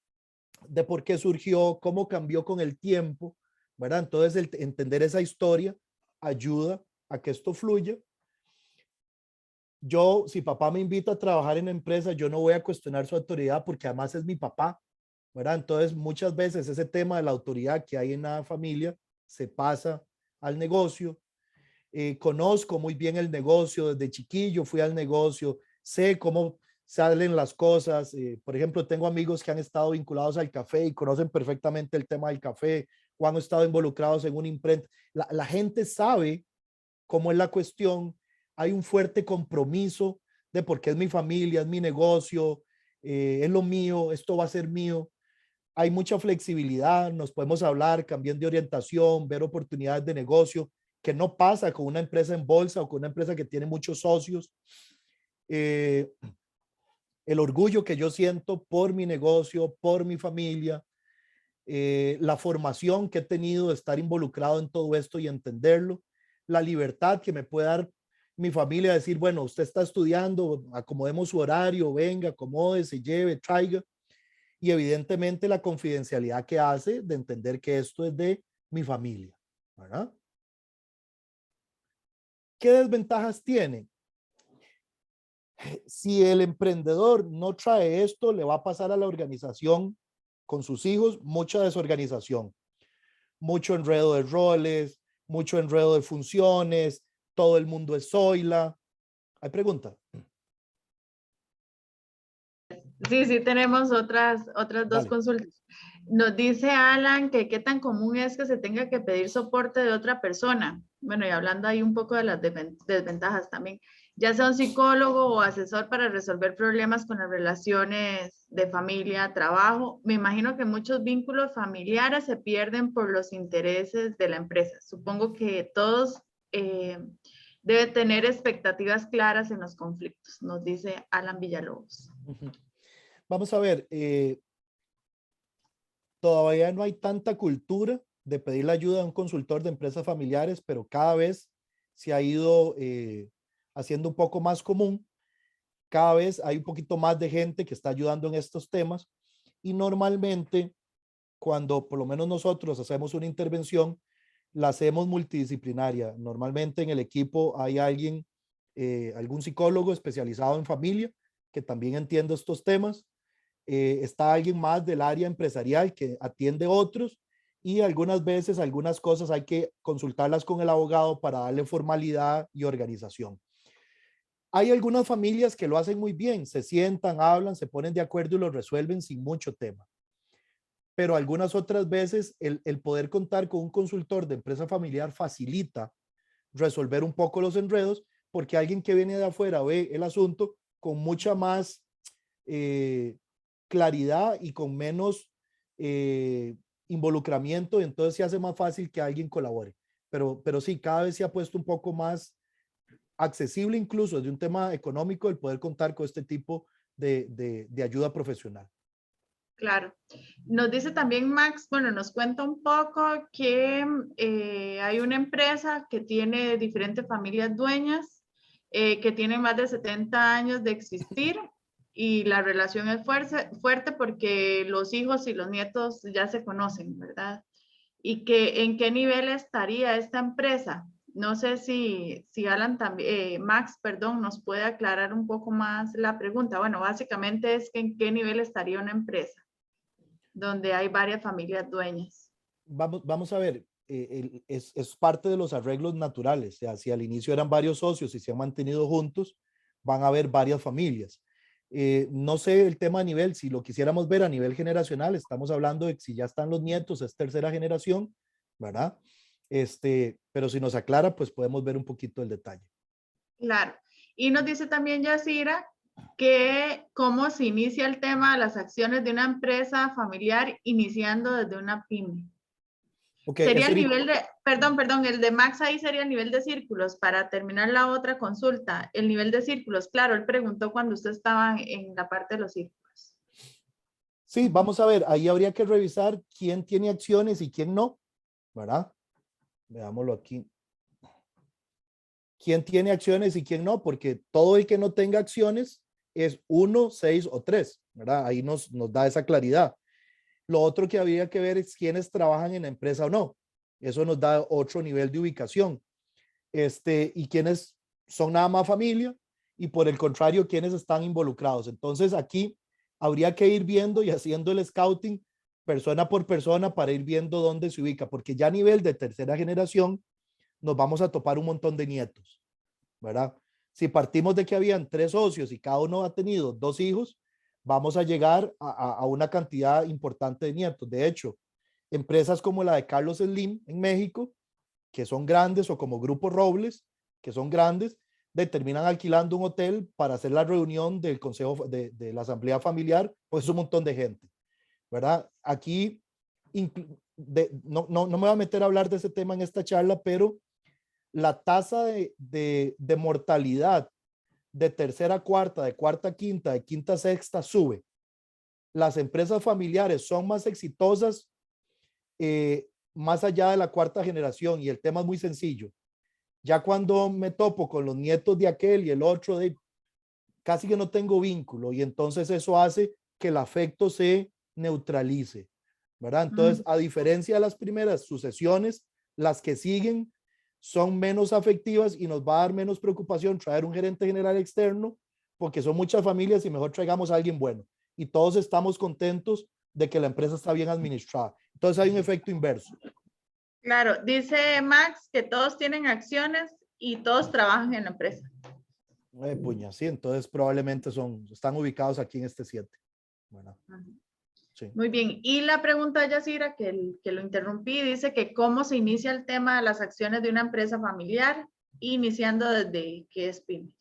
de por qué surgió, cómo cambió con el tiempo, ¿verdad? Entonces, entender esa historia ayuda a que esto fluya. Yo, si papá me invita a trabajar en la empresa, yo no voy a cuestionar su autoridad porque además es mi papá, ¿verdad? Entonces, muchas veces ese tema de la autoridad que hay en la familia se pasa al negocio. Conozco muy bien el negocio, desde chiquillo fui al negocio, sé cómo salen las cosas. Por ejemplo, tengo amigos que han estado vinculados al café y conocen perfectamente el tema del café o han estado involucrados en una imprenta. La gente sabe cómo es la cuestión. Hay un fuerte compromiso de porque es mi familia, es mi negocio, es lo mío, esto va a ser mío. Hay mucha flexibilidad, nos podemos hablar, cambiar de orientación, ver oportunidades de negocio, que no pasa con una empresa en bolsa o con una empresa que tiene muchos socios. El orgullo que yo siento por mi negocio, por mi familia, la formación que he tenido de estar involucrado en todo esto y entenderlo, la libertad que me puede dar mi familia, decir, bueno, usted está estudiando, acomodemos su horario, venga, acomódese, lleve, traiga. Y evidentemente la confidencialidad que hace de entender que esto es de mi familia, ¿verdad? ¿Qué desventajas tiene? Si el emprendedor no trae esto, le va a pasar a la organización con sus hijos mucha desorganización, mucho enredo de roles, mucho enredo de funciones, todo el mundo es zoila. ¿Hay pregunta? Sí, sí, tenemos otras dos Dale. consultas. Nos dice Alan que qué tan común es que se tenga que pedir soporte de otra persona. Bueno, y hablando ahí un poco de las desventajas también, ya sea un psicólogo o asesor para resolver problemas con las relaciones de familia, trabajo. Me imagino que muchos vínculos familiares se pierden por los intereses de la empresa. Supongo que todos deben tener expectativas claras en los conflictos, nos dice Alan Villalobos. Vamos a ver, todavía no hay tanta cultura de pedir la ayuda a un consultor de empresas familiares, pero cada vez se ha ido haciendo un poco más común. Cada vez hay un poquito más de gente que está ayudando en estos temas y normalmente cuando por lo menos nosotros hacemos una intervención, la hacemos multidisciplinaria. Normalmente en el equipo hay alguien, algún psicólogo especializado en familia que también entiende estos temas. Está alguien más del área empresarial que atiende otros y algunas veces algunas cosas hay que consultarlas con el abogado para darle formalidad y organización. Hay algunas familias que lo hacen muy bien, se sientan, hablan, se ponen de acuerdo y lo resuelven sin mucho tema. Pero algunas otras veces el poder contar con un consultor de empresa familiar facilita resolver un poco los enredos porque alguien que viene de afuera ve el asunto con mucha más claridad y con menos involucramiento, y entonces se hace más fácil que alguien colabore. Pero sí, cada vez se ha puesto un poco más accesible incluso desde un tema económico el poder contar con este tipo de ayuda profesional. Claro. Nos dice también Max, bueno, nos cuenta un poco que hay una empresa que tiene diferentes familias dueñas, que tienen más de 70 años de existir y la relación es fuerte porque los hijos y los nietos ya se conocen, ¿verdad? Y que en qué nivel estaría esta empresa. No sé si Alan también, Max, perdón, nos puede aclarar un poco más la pregunta. Bueno, básicamente es que en qué nivel estaría una empresa donde hay varias familias dueñas. Vamos a ver, es parte de los arreglos naturales. O sea, si al inicio eran varios socios y se han mantenido juntos, van a haber varias familias. No sé el tema a nivel, si lo quisiéramos ver a nivel generacional, estamos hablando de que si ya están los nietos, es tercera generación, ¿verdad? Pero si nos aclara, pues podemos ver un poquito el detalle. Claro. Y nos dice también Yacira que cómo se inicia el tema de las acciones de una empresa familiar iniciando desde una pyme. Okay, sería el nivel de, perdón, el de Max ahí sería el nivel de círculos. Para terminar la otra consulta, el nivel de círculos, claro, él preguntó cuando usted estaba en la parte de los círculos. Sí, vamos a ver, ahí habría que revisar quién tiene acciones y quién no, ¿verdad? Veámoslo aquí. ¿Quién tiene acciones y quién no? Porque todo el que no tenga acciones es 1, 6 o 3, ¿verdad? Ahí nos da esa claridad. Lo otro que habría que ver es quiénes trabajan en la empresa o no. Eso nos da otro nivel de ubicación. Y quiénes son nada más familia y por el contrario, quiénes están involucrados. Entonces aquí habría que ir viendo y haciendo el scouting persona por persona para ir viendo dónde se ubica, porque ya a nivel de tercera generación nos vamos a topar un montón de nietos, ¿verdad? Si partimos de que habían 3 socios y cada uno ha tenido 2 hijos, vamos a llegar a una cantidad importante de nietos. De hecho, empresas como la de Carlos Slim en México, que son grandes, o como Grupo Robles, que son grandes, terminan alquilando un hotel para hacer la reunión del consejo de la asamblea familiar, pues es un montón de gente, ¿verdad? Aquí no me voy a meter a hablar de ese tema en esta charla, pero la tasa de mortalidad de tercera a cuarta, de cuarta a quinta, de quinta a sexta sube. Las empresas familiares son más exitosas más allá de la cuarta generación y el tema es muy sencillo. Ya cuando me topo con los nietos de aquel y el otro, casi que no tengo vínculo y entonces eso hace que el afecto se neutralice, ¿verdad? Entonces, a diferencia de las primeras sucesiones, las que siguen son menos afectivas y nos va a dar menos preocupación traer un gerente general externo porque son muchas familias y mejor traigamos a alguien bueno. Y todos estamos contentos de que la empresa está bien administrada. Entonces hay un efecto inverso. Claro, dice Max que todos tienen acciones y todos trabajan en la empresa. Puña, sí, entonces probablemente están ubicados aquí en este 7. Bueno, sí. Muy bien. Y la pregunta de Yasira, que lo interrumpí, dice que cómo se inicia el tema de las acciones de una empresa familiar, iniciando desde que es PYME.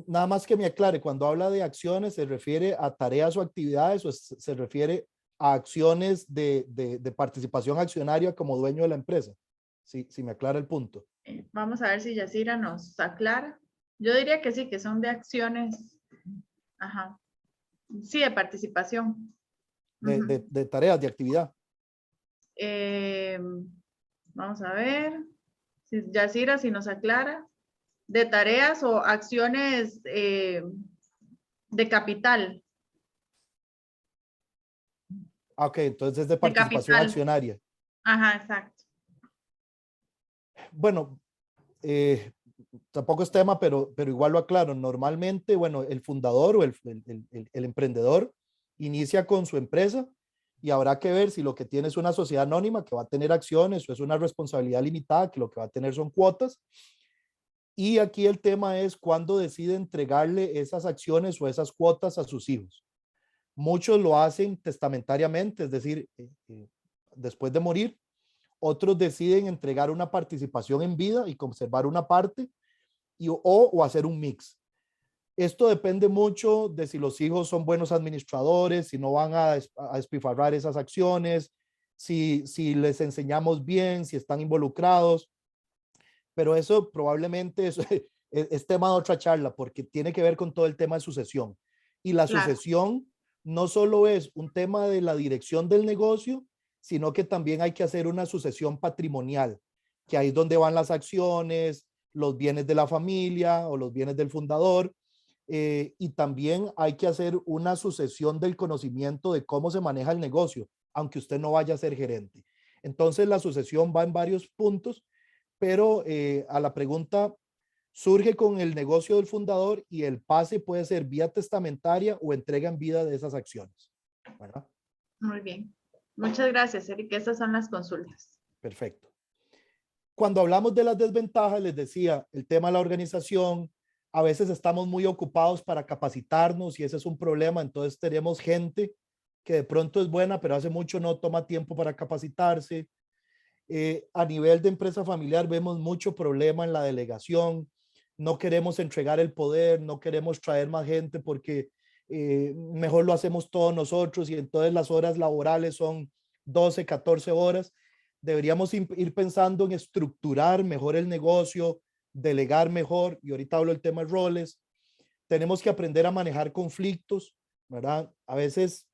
Nada más que me aclare, cuando habla de acciones, ¿se refiere a tareas o actividades o se refiere a acciones de participación accionaria como dueño de la empresa? Sí, me aclara el punto. Vamos a ver si Yasira nos aclara. Yo diría que sí, que son de acciones. Ajá. Sí, de participación. De tareas, de actividad. Vamos a ver. Si Yasira, si nos aclara. De tareas o acciones de capital. Ok, entonces es de participación capital. accionaria. Ajá, exacto. Bueno, tampoco es tema, pero igual lo aclaro. Normalmente, bueno, el fundador o el emprendedor inicia con su empresa y habrá que ver si lo que tiene es una sociedad anónima que va a tener acciones o es una responsabilidad limitada que lo que va a tener son cuotas. Y aquí el tema es cuándo decide entregarle esas acciones o esas cuotas a sus hijos. Muchos lo hacen testamentariamente, es decir, después de morir. Otros deciden entregar una participación en vida y conservar una parte o hacer un mix. Esto depende mucho de si los hijos son buenos administradores, si no van a despifarrar esas acciones, si les enseñamos bien, si están involucrados. Pero eso probablemente es tema de otra charla porque tiene que ver con todo el tema de sucesión. Y la sucesión no solo es un tema de la dirección del negocio, sino que también hay que hacer una sucesión patrimonial, que ahí es donde van las acciones, los bienes de la familia o los bienes del fundador. Y también hay que hacer una sucesión del conocimiento de cómo se maneja el negocio, aunque usted no vaya a ser gerente. Entonces la sucesión va en varios puntos, pero a la pregunta, surge con el negocio del fundador y el pase puede ser vía testamentaria o entrega en vida de esas acciones. ¿Verdad? Muy bien. Muchas gracias, Eric. Estas son las consultas. Perfecto. Cuando hablamos de las desventajas, les decía, el tema de la organización, a veces estamos muy ocupados para capacitarnos y ese es un problema. Entonces tenemos gente que de pronto es buena, pero hace mucho no toma tiempo para capacitarse. A nivel de empresa familiar vemos mucho problema en la delegación. No queremos entregar el poder, no queremos traer más gente porque mejor lo hacemos todos nosotros y entonces las horas laborales son 12, 14 horas. Deberíamos ir pensando en estructurar mejor el negocio, delegar mejor, y ahorita hablo del tema de roles. Tenemos que aprender a manejar conflictos, ¿verdad? A veces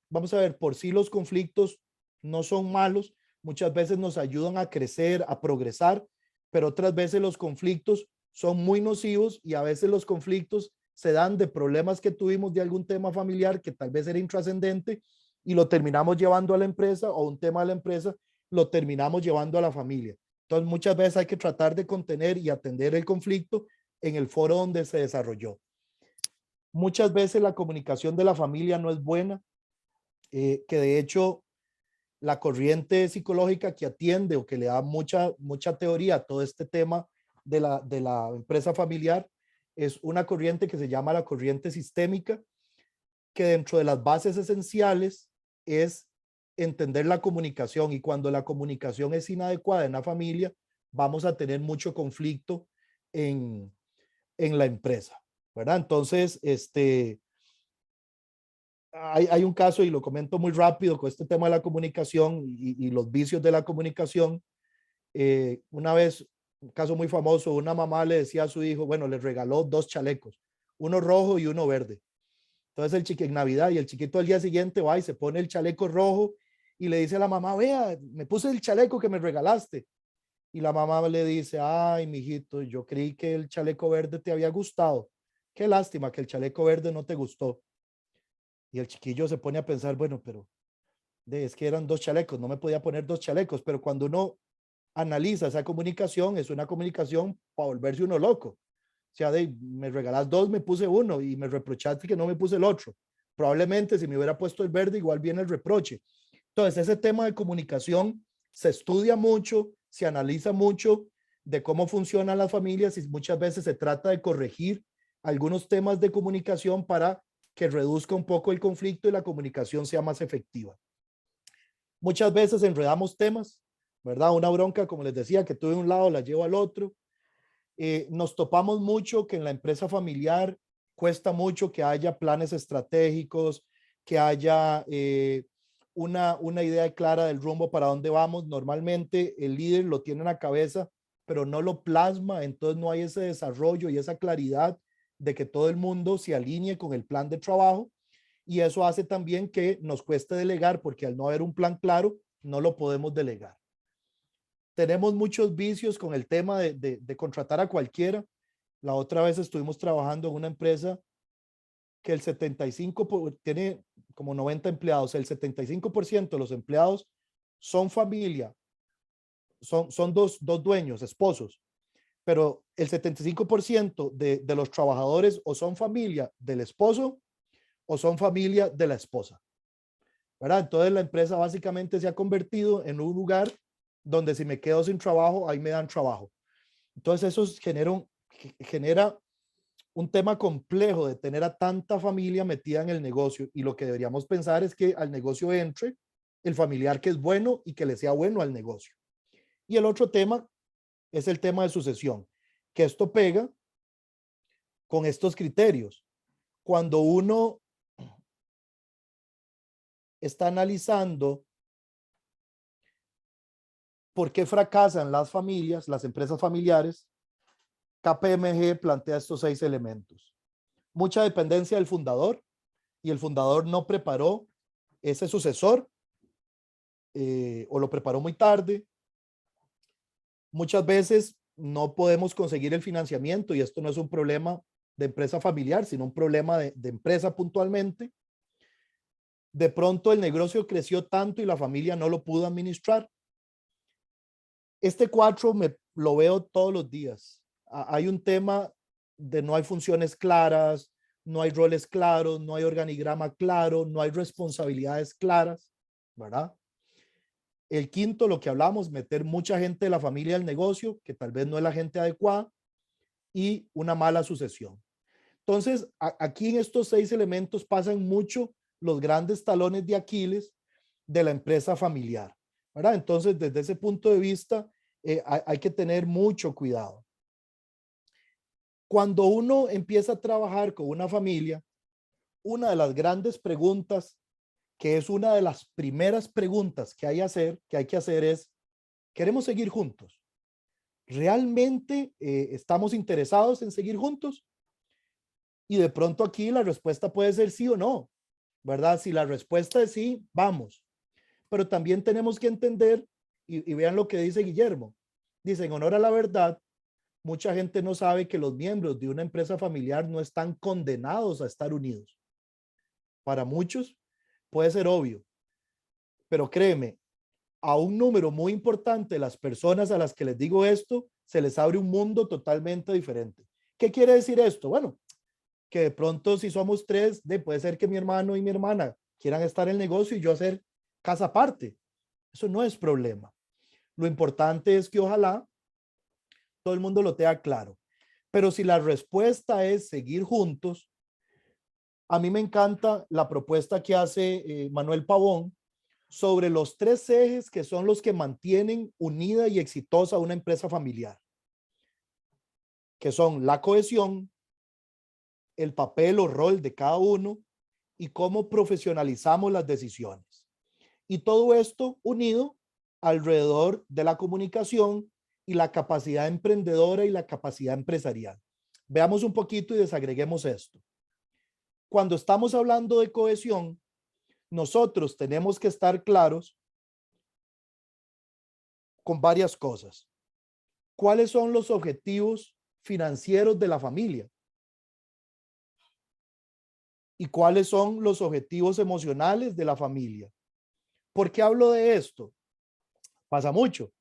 vamos a ver, por sí los conflictos no son malos, muchas veces nos ayudan a crecer, a progresar, pero otras veces los conflictos son muy nocivos y a veces los conflictos se dan de problemas que tuvimos de algún tema familiar que tal vez era intrascendente y lo terminamos llevando a la empresa o un tema de la empresa lo terminamos llevando a la familia. Entonces muchas veces hay que tratar de contener y atender el conflicto en el foro donde se desarrolló. Muchas veces la comunicación de la familia no es buena, que de hecho la corriente psicológica que atiende o que le da mucha teoría a todo este tema de la empresa familiar es una corriente que se llama la corriente sistémica, que dentro de las bases esenciales es entender la comunicación, y cuando la comunicación es inadecuada en la familia, vamos a tener mucho conflicto en la empresa, ¿verdad? Entonces, hay un caso y lo comento muy rápido con este tema de la comunicación y los vicios de la comunicación. Una vez, un caso muy famoso, una mamá le decía a su hijo, bueno, le regaló 2 chalecos, uno rojo y uno verde. Entonces el chiquito en Navidad, y el chiquito al día siguiente va y se pone el chaleco rojo y le dice a la mamá, vea, me puse el chaleco que me regalaste. Y la mamá le dice, ay, mijito, yo creí que el chaleco verde te había gustado. Qué lástima que el chaleco verde no te gustó. Y el chiquillo se pone a pensar, bueno, pero es que eran 2 chalecos, no me podía poner 2 chalecos, pero cuando uno analiza esa comunicación, es una comunicación para volverse uno loco. sea, me regalas 2, me puse 1 y me reprochaste que no me puse el otro. Probablemente si me hubiera puesto el verde, igual viene el reproche. Entonces, ese tema de comunicación se estudia mucho, se analiza mucho de cómo funcionan las familias y muchas veces se trata de corregir algunos temas de comunicación para que reduzca un poco el conflicto y la comunicación sea más efectiva. Muchas veces enredamos temas, ¿verdad? Una bronca, como les decía, que tuve un lado, la llevo al otro. Nos topamos mucho que en la empresa familiar cuesta mucho que haya planes estratégicos, que haya una idea clara del rumbo para dónde vamos. Normalmente el líder lo tiene en la cabeza, pero no lo plasma, entonces no hay ese desarrollo y esa claridad de que todo el mundo se alinee con el plan de trabajo, y eso hace también que nos cueste delegar, porque al no haber un plan claro, no lo podemos delegar. Tenemos muchos vicios con el tema de contratar a cualquiera. La otra vez estuvimos trabajando en una empresa que el 75 tiene como 90 empleados, el 75% de los empleados son familia, son dos dueños, esposos, pero el 75% de los trabajadores o son familia del esposo o son familia de la esposa, ¿verdad? Entonces la empresa básicamente se ha convertido en un lugar donde si me quedo sin trabajo, ahí me dan trabajo. Entonces eso genera un tema complejo de tener a tanta familia metida en el negocio, y lo que deberíamos pensar es que al negocio entre el familiar que es bueno y que le sea bueno al negocio. Y el otro tema es el tema de sucesión, que esto pega con estos criterios. Cuando uno está analizando por qué fracasan las familias, las empresas familiares, KPMG plantea estos 6 elementos. Mucha dependencia del fundador, y el fundador no preparó ese sucesor o lo preparó muy tarde. Muchas veces no podemos conseguir el financiamiento, y esto no es un problema de empresa familiar, sino un problema de empresa puntualmente. De pronto el negocio creció tanto y la familia no lo pudo administrar. Este 4 lo veo todos los días. Hay un tema de no hay funciones claras, no hay roles claros, no hay organigrama claro, no hay responsabilidades claras, ¿verdad? El 5, lo que hablamos, meter mucha gente de la familia al negocio, que tal vez no es la gente adecuada, y una mala sucesión. Entonces, aquí en estos 6 elementos pasan mucho los grandes talones de Aquiles de la empresa familiar, ¿verdad? Entonces, desde ese punto de vista, hay que tener mucho cuidado. Cuando uno empieza a trabajar con una familia, una de las grandes preguntas, que es una de las primeras preguntas que hay que hacer es, ¿queremos seguir juntos? ¿Realmente estamos interesados en seguir juntos? Y de pronto aquí la respuesta puede ser sí o no, ¿verdad? Si la respuesta es sí, vamos. Pero también tenemos que entender, y vean lo que dice Guillermo. Dice, en honor a la verdad, mucha gente no sabe que los miembros de una empresa familiar no están condenados a estar unidos. Para muchos puede ser obvio, pero créeme, a un número muy importante de las personas a las que les digo esto, se les abre un mundo totalmente diferente. ¿Qué quiere decir esto? Bueno, que de pronto si somos 3, puede ser que mi hermano y mi hermana quieran estar en el negocio y yo hacer casa aparte. Eso no es problema. Lo importante es que ojalá todo el mundo lo tenga claro. Pero si la respuesta es seguir juntos, a mí me encanta la propuesta que hace Manuel Pavón sobre los 3 ejes que son los que mantienen unida y exitosa una empresa familiar, que son la cohesión, el papel o rol de cada uno y cómo profesionalizamos las decisiones. Y todo esto unido alrededor de la comunicación y la capacidad emprendedora y la capacidad empresarial. Veamos un poquito y desagreguemos esto. Cuando estamos hablando de cohesión, nosotros tenemos que estar claros con varias cosas. ¿Cuáles son los objetivos financieros de la familia? ¿Y cuáles son los objetivos emocionales de la familia? ¿Por qué hablo de esto? Pasa mucho.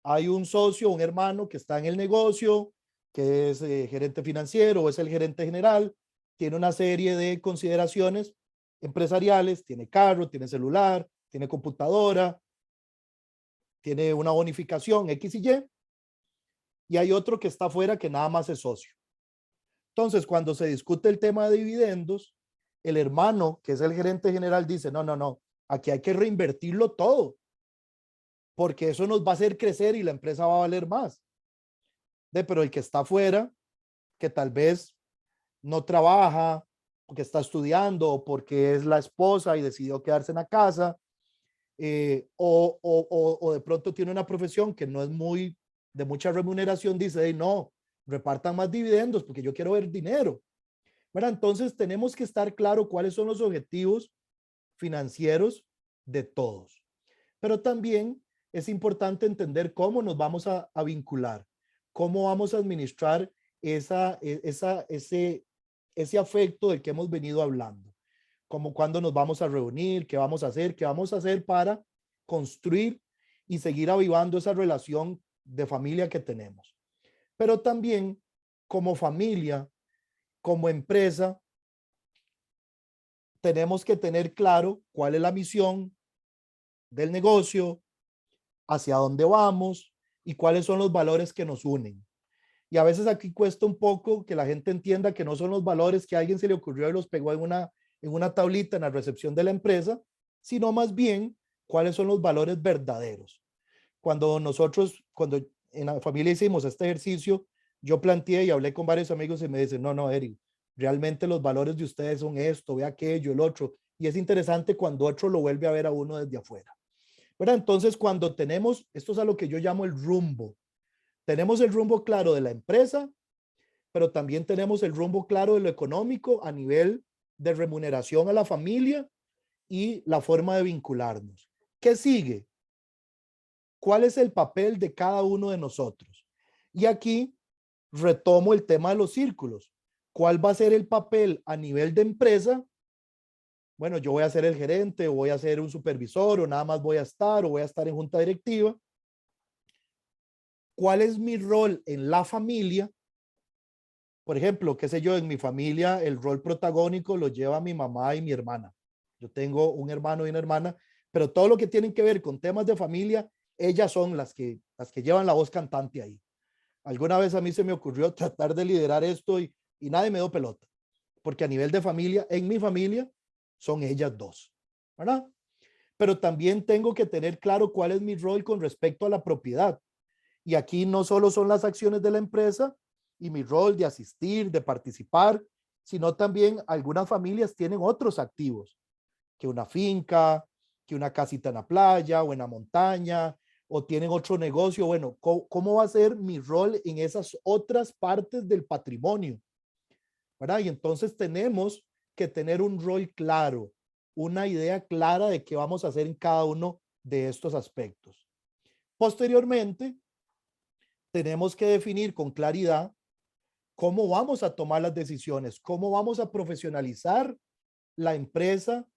Hay un socio, un hermano que está en el negocio, que es gerente financiero o es el gerente general, tiene una serie de consideraciones empresariales, tiene carro, tiene celular, tiene computadora, tiene una bonificación X y hay otro que está afuera que nada más es socio. Entonces, cuando se discute el tema de dividendos, el hermano, que es el gerente general, dice, no, aquí hay que reinvertirlo todo, porque eso nos va a hacer crecer y la empresa va a valer más. Pero el que está afuera, que tal vez no trabaja, porque está estudiando o porque es la esposa y decidió quedarse en la casa, o de pronto tiene una profesión que no es muy de mucha remuneración, dice, hey, no, repartan más dividendos porque yo quiero ver dinero. ¿Verdad? Entonces tenemos que estar claro cuáles son los objetivos financieros de todos. Pero también es importante entender cómo nos vamos a vincular, cómo vamos a administrar ese afecto del que hemos venido hablando, como cuándo nos vamos a reunir, qué vamos a hacer para construir y seguir avivando esa relación de familia que tenemos. Pero también como familia, como empresa, tenemos que tener claro cuál es la misión del negocio, hacia dónde vamos y cuáles son los valores que nos unen. Y a veces aquí cuesta un poco que la gente entienda que no son los valores que a alguien se le ocurrió y los pegó en una tablita en la recepción de la empresa, sino más bien cuáles son los valores verdaderos. Cuando en la familia hicimos este ejercicio, yo planteé y hablé con varios amigos y me dicen, no, Eric, realmente los valores de ustedes son esto, ve aquello, el otro. Y es interesante cuando otro lo vuelve a ver a uno desde afuera. ¿Verdad? Entonces, cuando tenemos, esto es a lo que yo llamo el rumbo. Tenemos el rumbo claro de la empresa, pero también tenemos el rumbo claro de lo económico a nivel de remuneración a la familia y la forma de vincularnos. ¿Qué sigue? ¿Cuál es el papel de cada uno de nosotros? Y aquí retomo el tema de los círculos. ¿Cuál va a ser el papel a nivel de empresa? Bueno, yo voy a ser el gerente, o voy a ser un supervisor, o nada más voy a estar, o voy a estar en junta directiva. ¿Cuál es mi rol en la familia? Por ejemplo, qué sé yo, en mi familia el rol protagónico lo lleva mi mamá y mi hermana. Yo tengo un hermano y una hermana, pero todo lo que tienen que ver con temas de familia, ellas son las que llevan la voz cantante ahí. Alguna vez a mí se me ocurrió tratar de liderar esto y nadie me dio pelota, porque a nivel de familia, en mi familia, son ellas dos, ¿verdad? Pero también tengo que tener claro cuál es mi rol con respecto a la propiedad. Y aquí no solo son las acciones de la empresa y mi rol de asistir, de participar, sino también algunas familias tienen otros activos, que una finca, que una casita en la playa o en la montaña, o tienen otro negocio. Bueno, ¿cómo va a ser mi rol en esas otras partes del patrimonio? ¿Verdad? Y entonces tenemos que tener un rol claro, una idea clara de qué vamos a hacer en cada uno de estos aspectos. Posteriormente, tenemos que definir con claridad cómo vamos a tomar las decisiones, cómo vamos a profesionalizar la empresa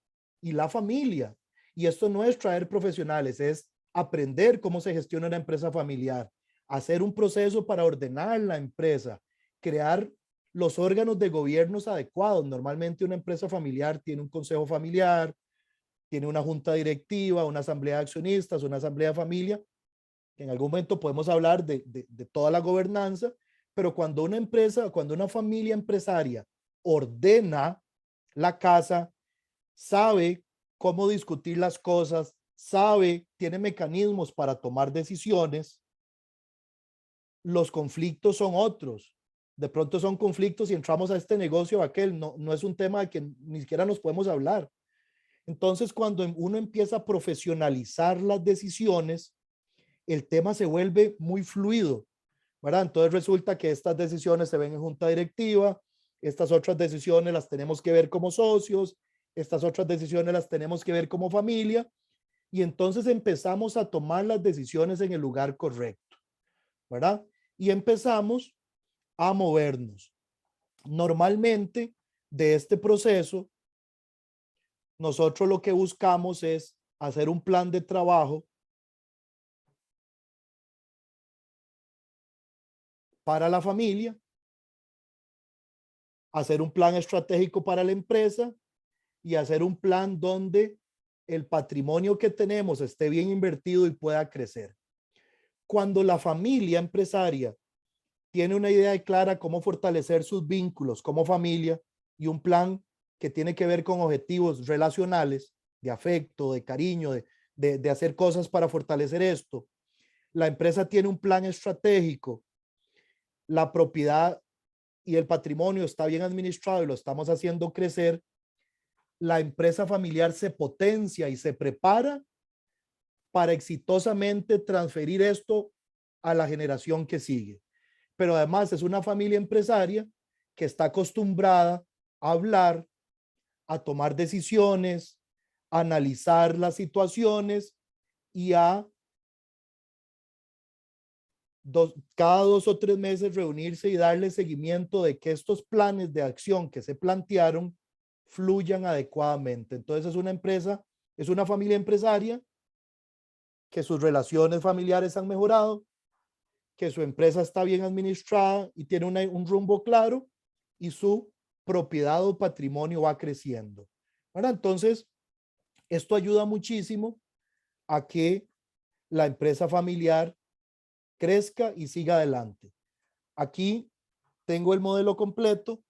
y la familia. Y esto no es traer profesionales, es aprender cómo se gestiona una empresa familiar, hacer un proceso para ordenar la empresa, crear los órganos de gobiernos adecuados. Normalmente una empresa familiar tiene un consejo familiar, tiene una junta directiva, una asamblea de accionistas, una asamblea de familia. En algún momento podemos hablar de toda la gobernanza, pero cuando una empresa, cuando una familia empresaria ordena la casa, sabe cómo discutir las cosas, sabe, tiene mecanismos para tomar decisiones, los conflictos son otros. De pronto son conflictos y entramos a este negocio o aquel, no es un tema de que ni siquiera nos podemos hablar. Entonces, cuando uno empieza a profesionalizar las decisiones, el tema se vuelve muy fluido, ¿verdad? Entonces resulta que estas decisiones se ven en junta directiva, estas otras decisiones las tenemos que ver como socios, estas otras decisiones las tenemos que ver como familia, y entonces empezamos a tomar las decisiones en el lugar correcto, ¿verdad? Y empezamos a movernos. Normalmente, de este proceso, nosotros lo que buscamos es hacer un plan de trabajo para la familia, hacer un plan estratégico para la empresa y hacer un plan donde el patrimonio que tenemos esté bien invertido y pueda crecer. Cuando la familia empresaria tiene una idea clara cómo fortalecer sus vínculos como familia y un plan que tiene que ver con objetivos relacionales, de afecto, de cariño, de hacer cosas para fortalecer esto. La empresa tiene un plan estratégico, la propiedad y el patrimonio está bien administrado y lo estamos haciendo crecer. La empresa familiar se potencia y se prepara para exitosamente transferir esto a la generación que sigue. Pero además es una familia empresaria que está acostumbrada a hablar, a tomar decisiones, a analizar las situaciones y a cada 2 o 3 meses reunirse y darle seguimiento de que estos planes de acción que se plantearon fluyan adecuadamente. Entonces es una empresa, es una familia empresaria que sus relaciones familiares han mejorado, que su empresa está bien administrada y tiene un rumbo claro y su propiedad o patrimonio va creciendo. ¿Verdad? Entonces, esto ayuda muchísimo a que la empresa familiar crezca y siga adelante. Aquí tengo el modelo completo,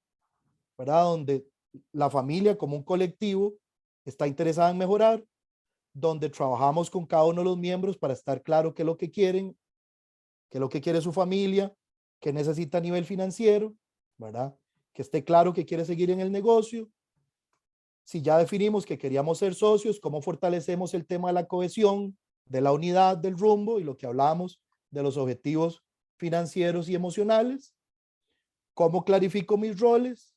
¿verdad? Donde la familia como un colectivo está interesada en mejorar, donde trabajamos con cada uno de los miembros para estar claro qué es lo que quieren, qué es lo que quiere su familia, qué necesita a nivel financiero, ¿verdad? Que esté claro que quiere seguir en el negocio. Si ya definimos que queríamos ser socios, cómo fortalecemos el tema de la cohesión, de la unidad, del rumbo y lo que hablamos de los objetivos financieros y emocionales, cómo clarifico mis roles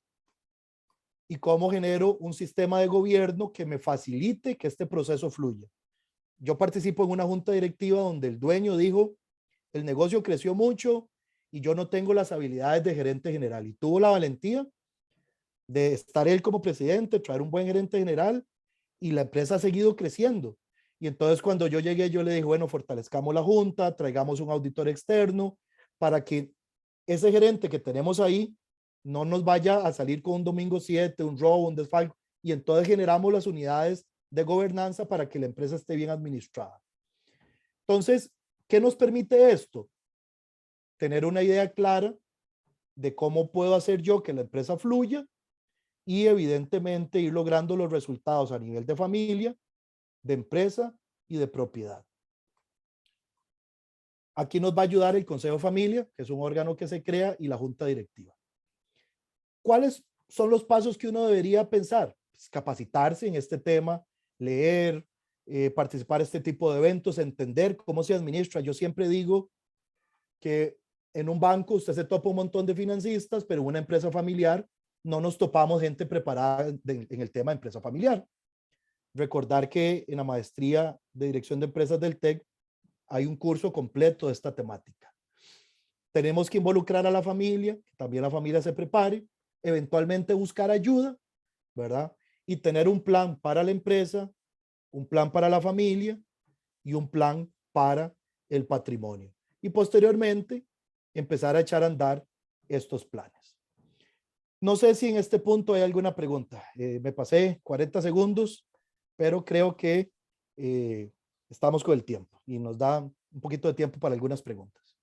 y cómo genero un sistema de gobierno que me facilite que este proceso fluya. Yo participo en una junta directiva donde el dueño dijo, el negocio creció mucho y yo no tengo las habilidades de gerente general, y tuvo la valentía de estar él como presidente, traer un buen gerente general, y la empresa ha seguido creciendo. Y entonces cuando yo llegué, yo le dije, bueno, fortalezcamos la junta, traigamos un auditor externo para que ese gerente que tenemos ahí no nos vaya a salir con un domingo 7, un robo, un desfalco, y entonces generamos las unidades de gobernanza para que la empresa esté bien administrada. Entonces, ¿qué nos permite esto? Tener una idea clara de cómo puedo hacer yo que la empresa fluya y evidentemente ir logrando los resultados a nivel de familia, de empresa y de propiedad. Aquí nos va a ayudar el Consejo de Familia, que es un órgano que se crea, y la Junta Directiva. ¿Cuáles son los pasos que uno debería pensar? Pues capacitarse en este tema, leer, participar en este tipo de eventos, entender cómo se administra. Yo siempre digo que en un banco usted se topa un montón de financistas, pero en una empresa familiar no nos topamos gente preparada en el tema de empresa familiar. Recordar que en la maestría de dirección de empresas del TEC hay un curso completo de esta temática. Tenemos que involucrar a la familia, que también la familia se prepare, eventualmente buscar ayuda, ¿verdad? Y tener un plan para la empresa, un plan para la familia y un plan para el patrimonio. Y posteriormente empezar a echar a andar estos planes. No sé si en este punto hay alguna pregunta. Me pasé 40 segundos, pero creo que estamos con el tiempo y nos da un poquito de tiempo para algunas preguntas.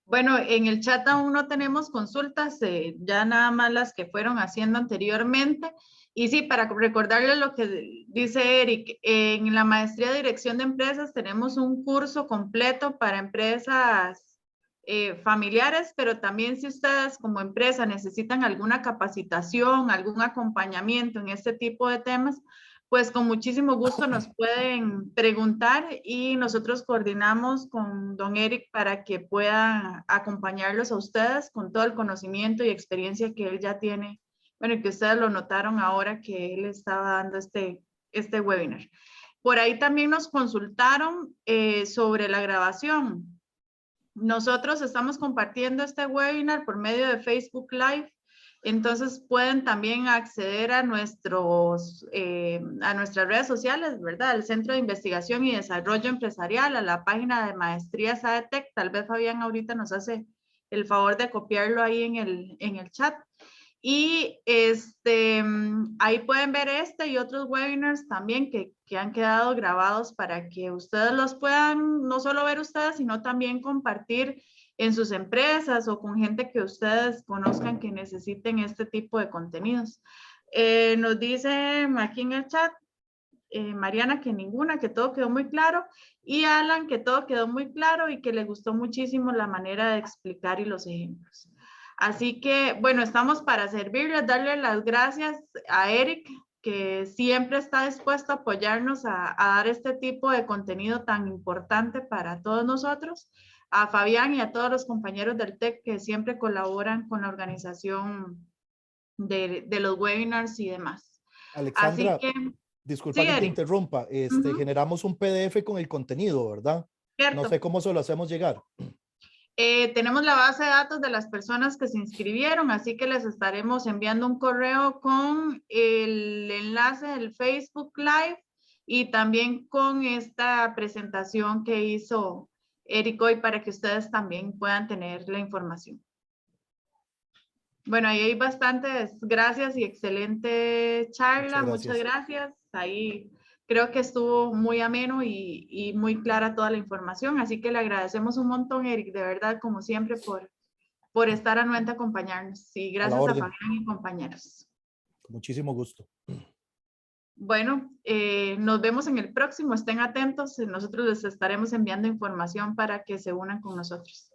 Bueno, en el chat aún no tenemos consultas, ya nada más las que fueron haciendo anteriormente. Y sí, para recordarles lo que dice Eric, en la maestría de dirección de empresas tenemos un curso completo para empresas familiares, pero también si ustedes como empresa necesitan alguna capacitación, algún acompañamiento en este tipo de temas, pues con muchísimo gusto nos pueden preguntar y nosotros coordinamos con don Eric para que pueda acompañarlos a ustedes con todo el conocimiento y experiencia que él ya tiene. Bueno, y que ustedes lo notaron ahora que él estaba dando este webinar. Por ahí también nos consultaron sobre la grabación. Nosotros estamos compartiendo este webinar por medio de Facebook Live. Entonces pueden también acceder a nuestras redes sociales, ¿verdad? El Centro de Investigación y Desarrollo Empresarial, a la página de Maestrías ADTEC. Tal vez Fabián ahorita nos hace el favor de copiarlo ahí en el chat. Y ahí pueden ver este y otros webinars también que han quedado grabados para que ustedes los puedan no solo ver ustedes, sino también compartir en sus empresas o con gente que ustedes conozcan que necesiten este tipo de contenidos. Nos dice aquí en el chat, Mariana, que ninguna, que todo quedó muy claro, y Alan, que todo quedó muy claro y que le gustó muchísimo la manera de explicar y los ejemplos. Así que, bueno, estamos para servirles, darle las gracias a Eric, que siempre está dispuesto a apoyarnos a dar este tipo de contenido tan importante para todos nosotros, a Fabián y a todos los compañeros del TEC que siempre colaboran con la organización de los webinars y demás. Así Alexandra, que, disculpa sí, que te Eric. interrumpa. Generamos un PDF con el contenido, ¿verdad? No Cierto. sé cómo se lo hacemos llegar. Tenemos la base de datos de las personas que se inscribieron, así que les estaremos enviando un correo con el enlace del Facebook Live y también con esta presentación que hizo Eric hoy para que ustedes también puedan tener la información. Bueno, ahí hay bastantes gracias y excelente charla. Muchas gracias. Ahí creo que estuvo muy ameno y muy clara toda la información. Así que le agradecemos un montón, Eric, de verdad, como siempre, por estar anuente a acompañarnos. Y gracias a Fabián y compañeros. Con muchísimo gusto. Bueno, nos vemos en el próximo. Estén atentos. Nosotros les estaremos enviando información para que se unan con nosotros.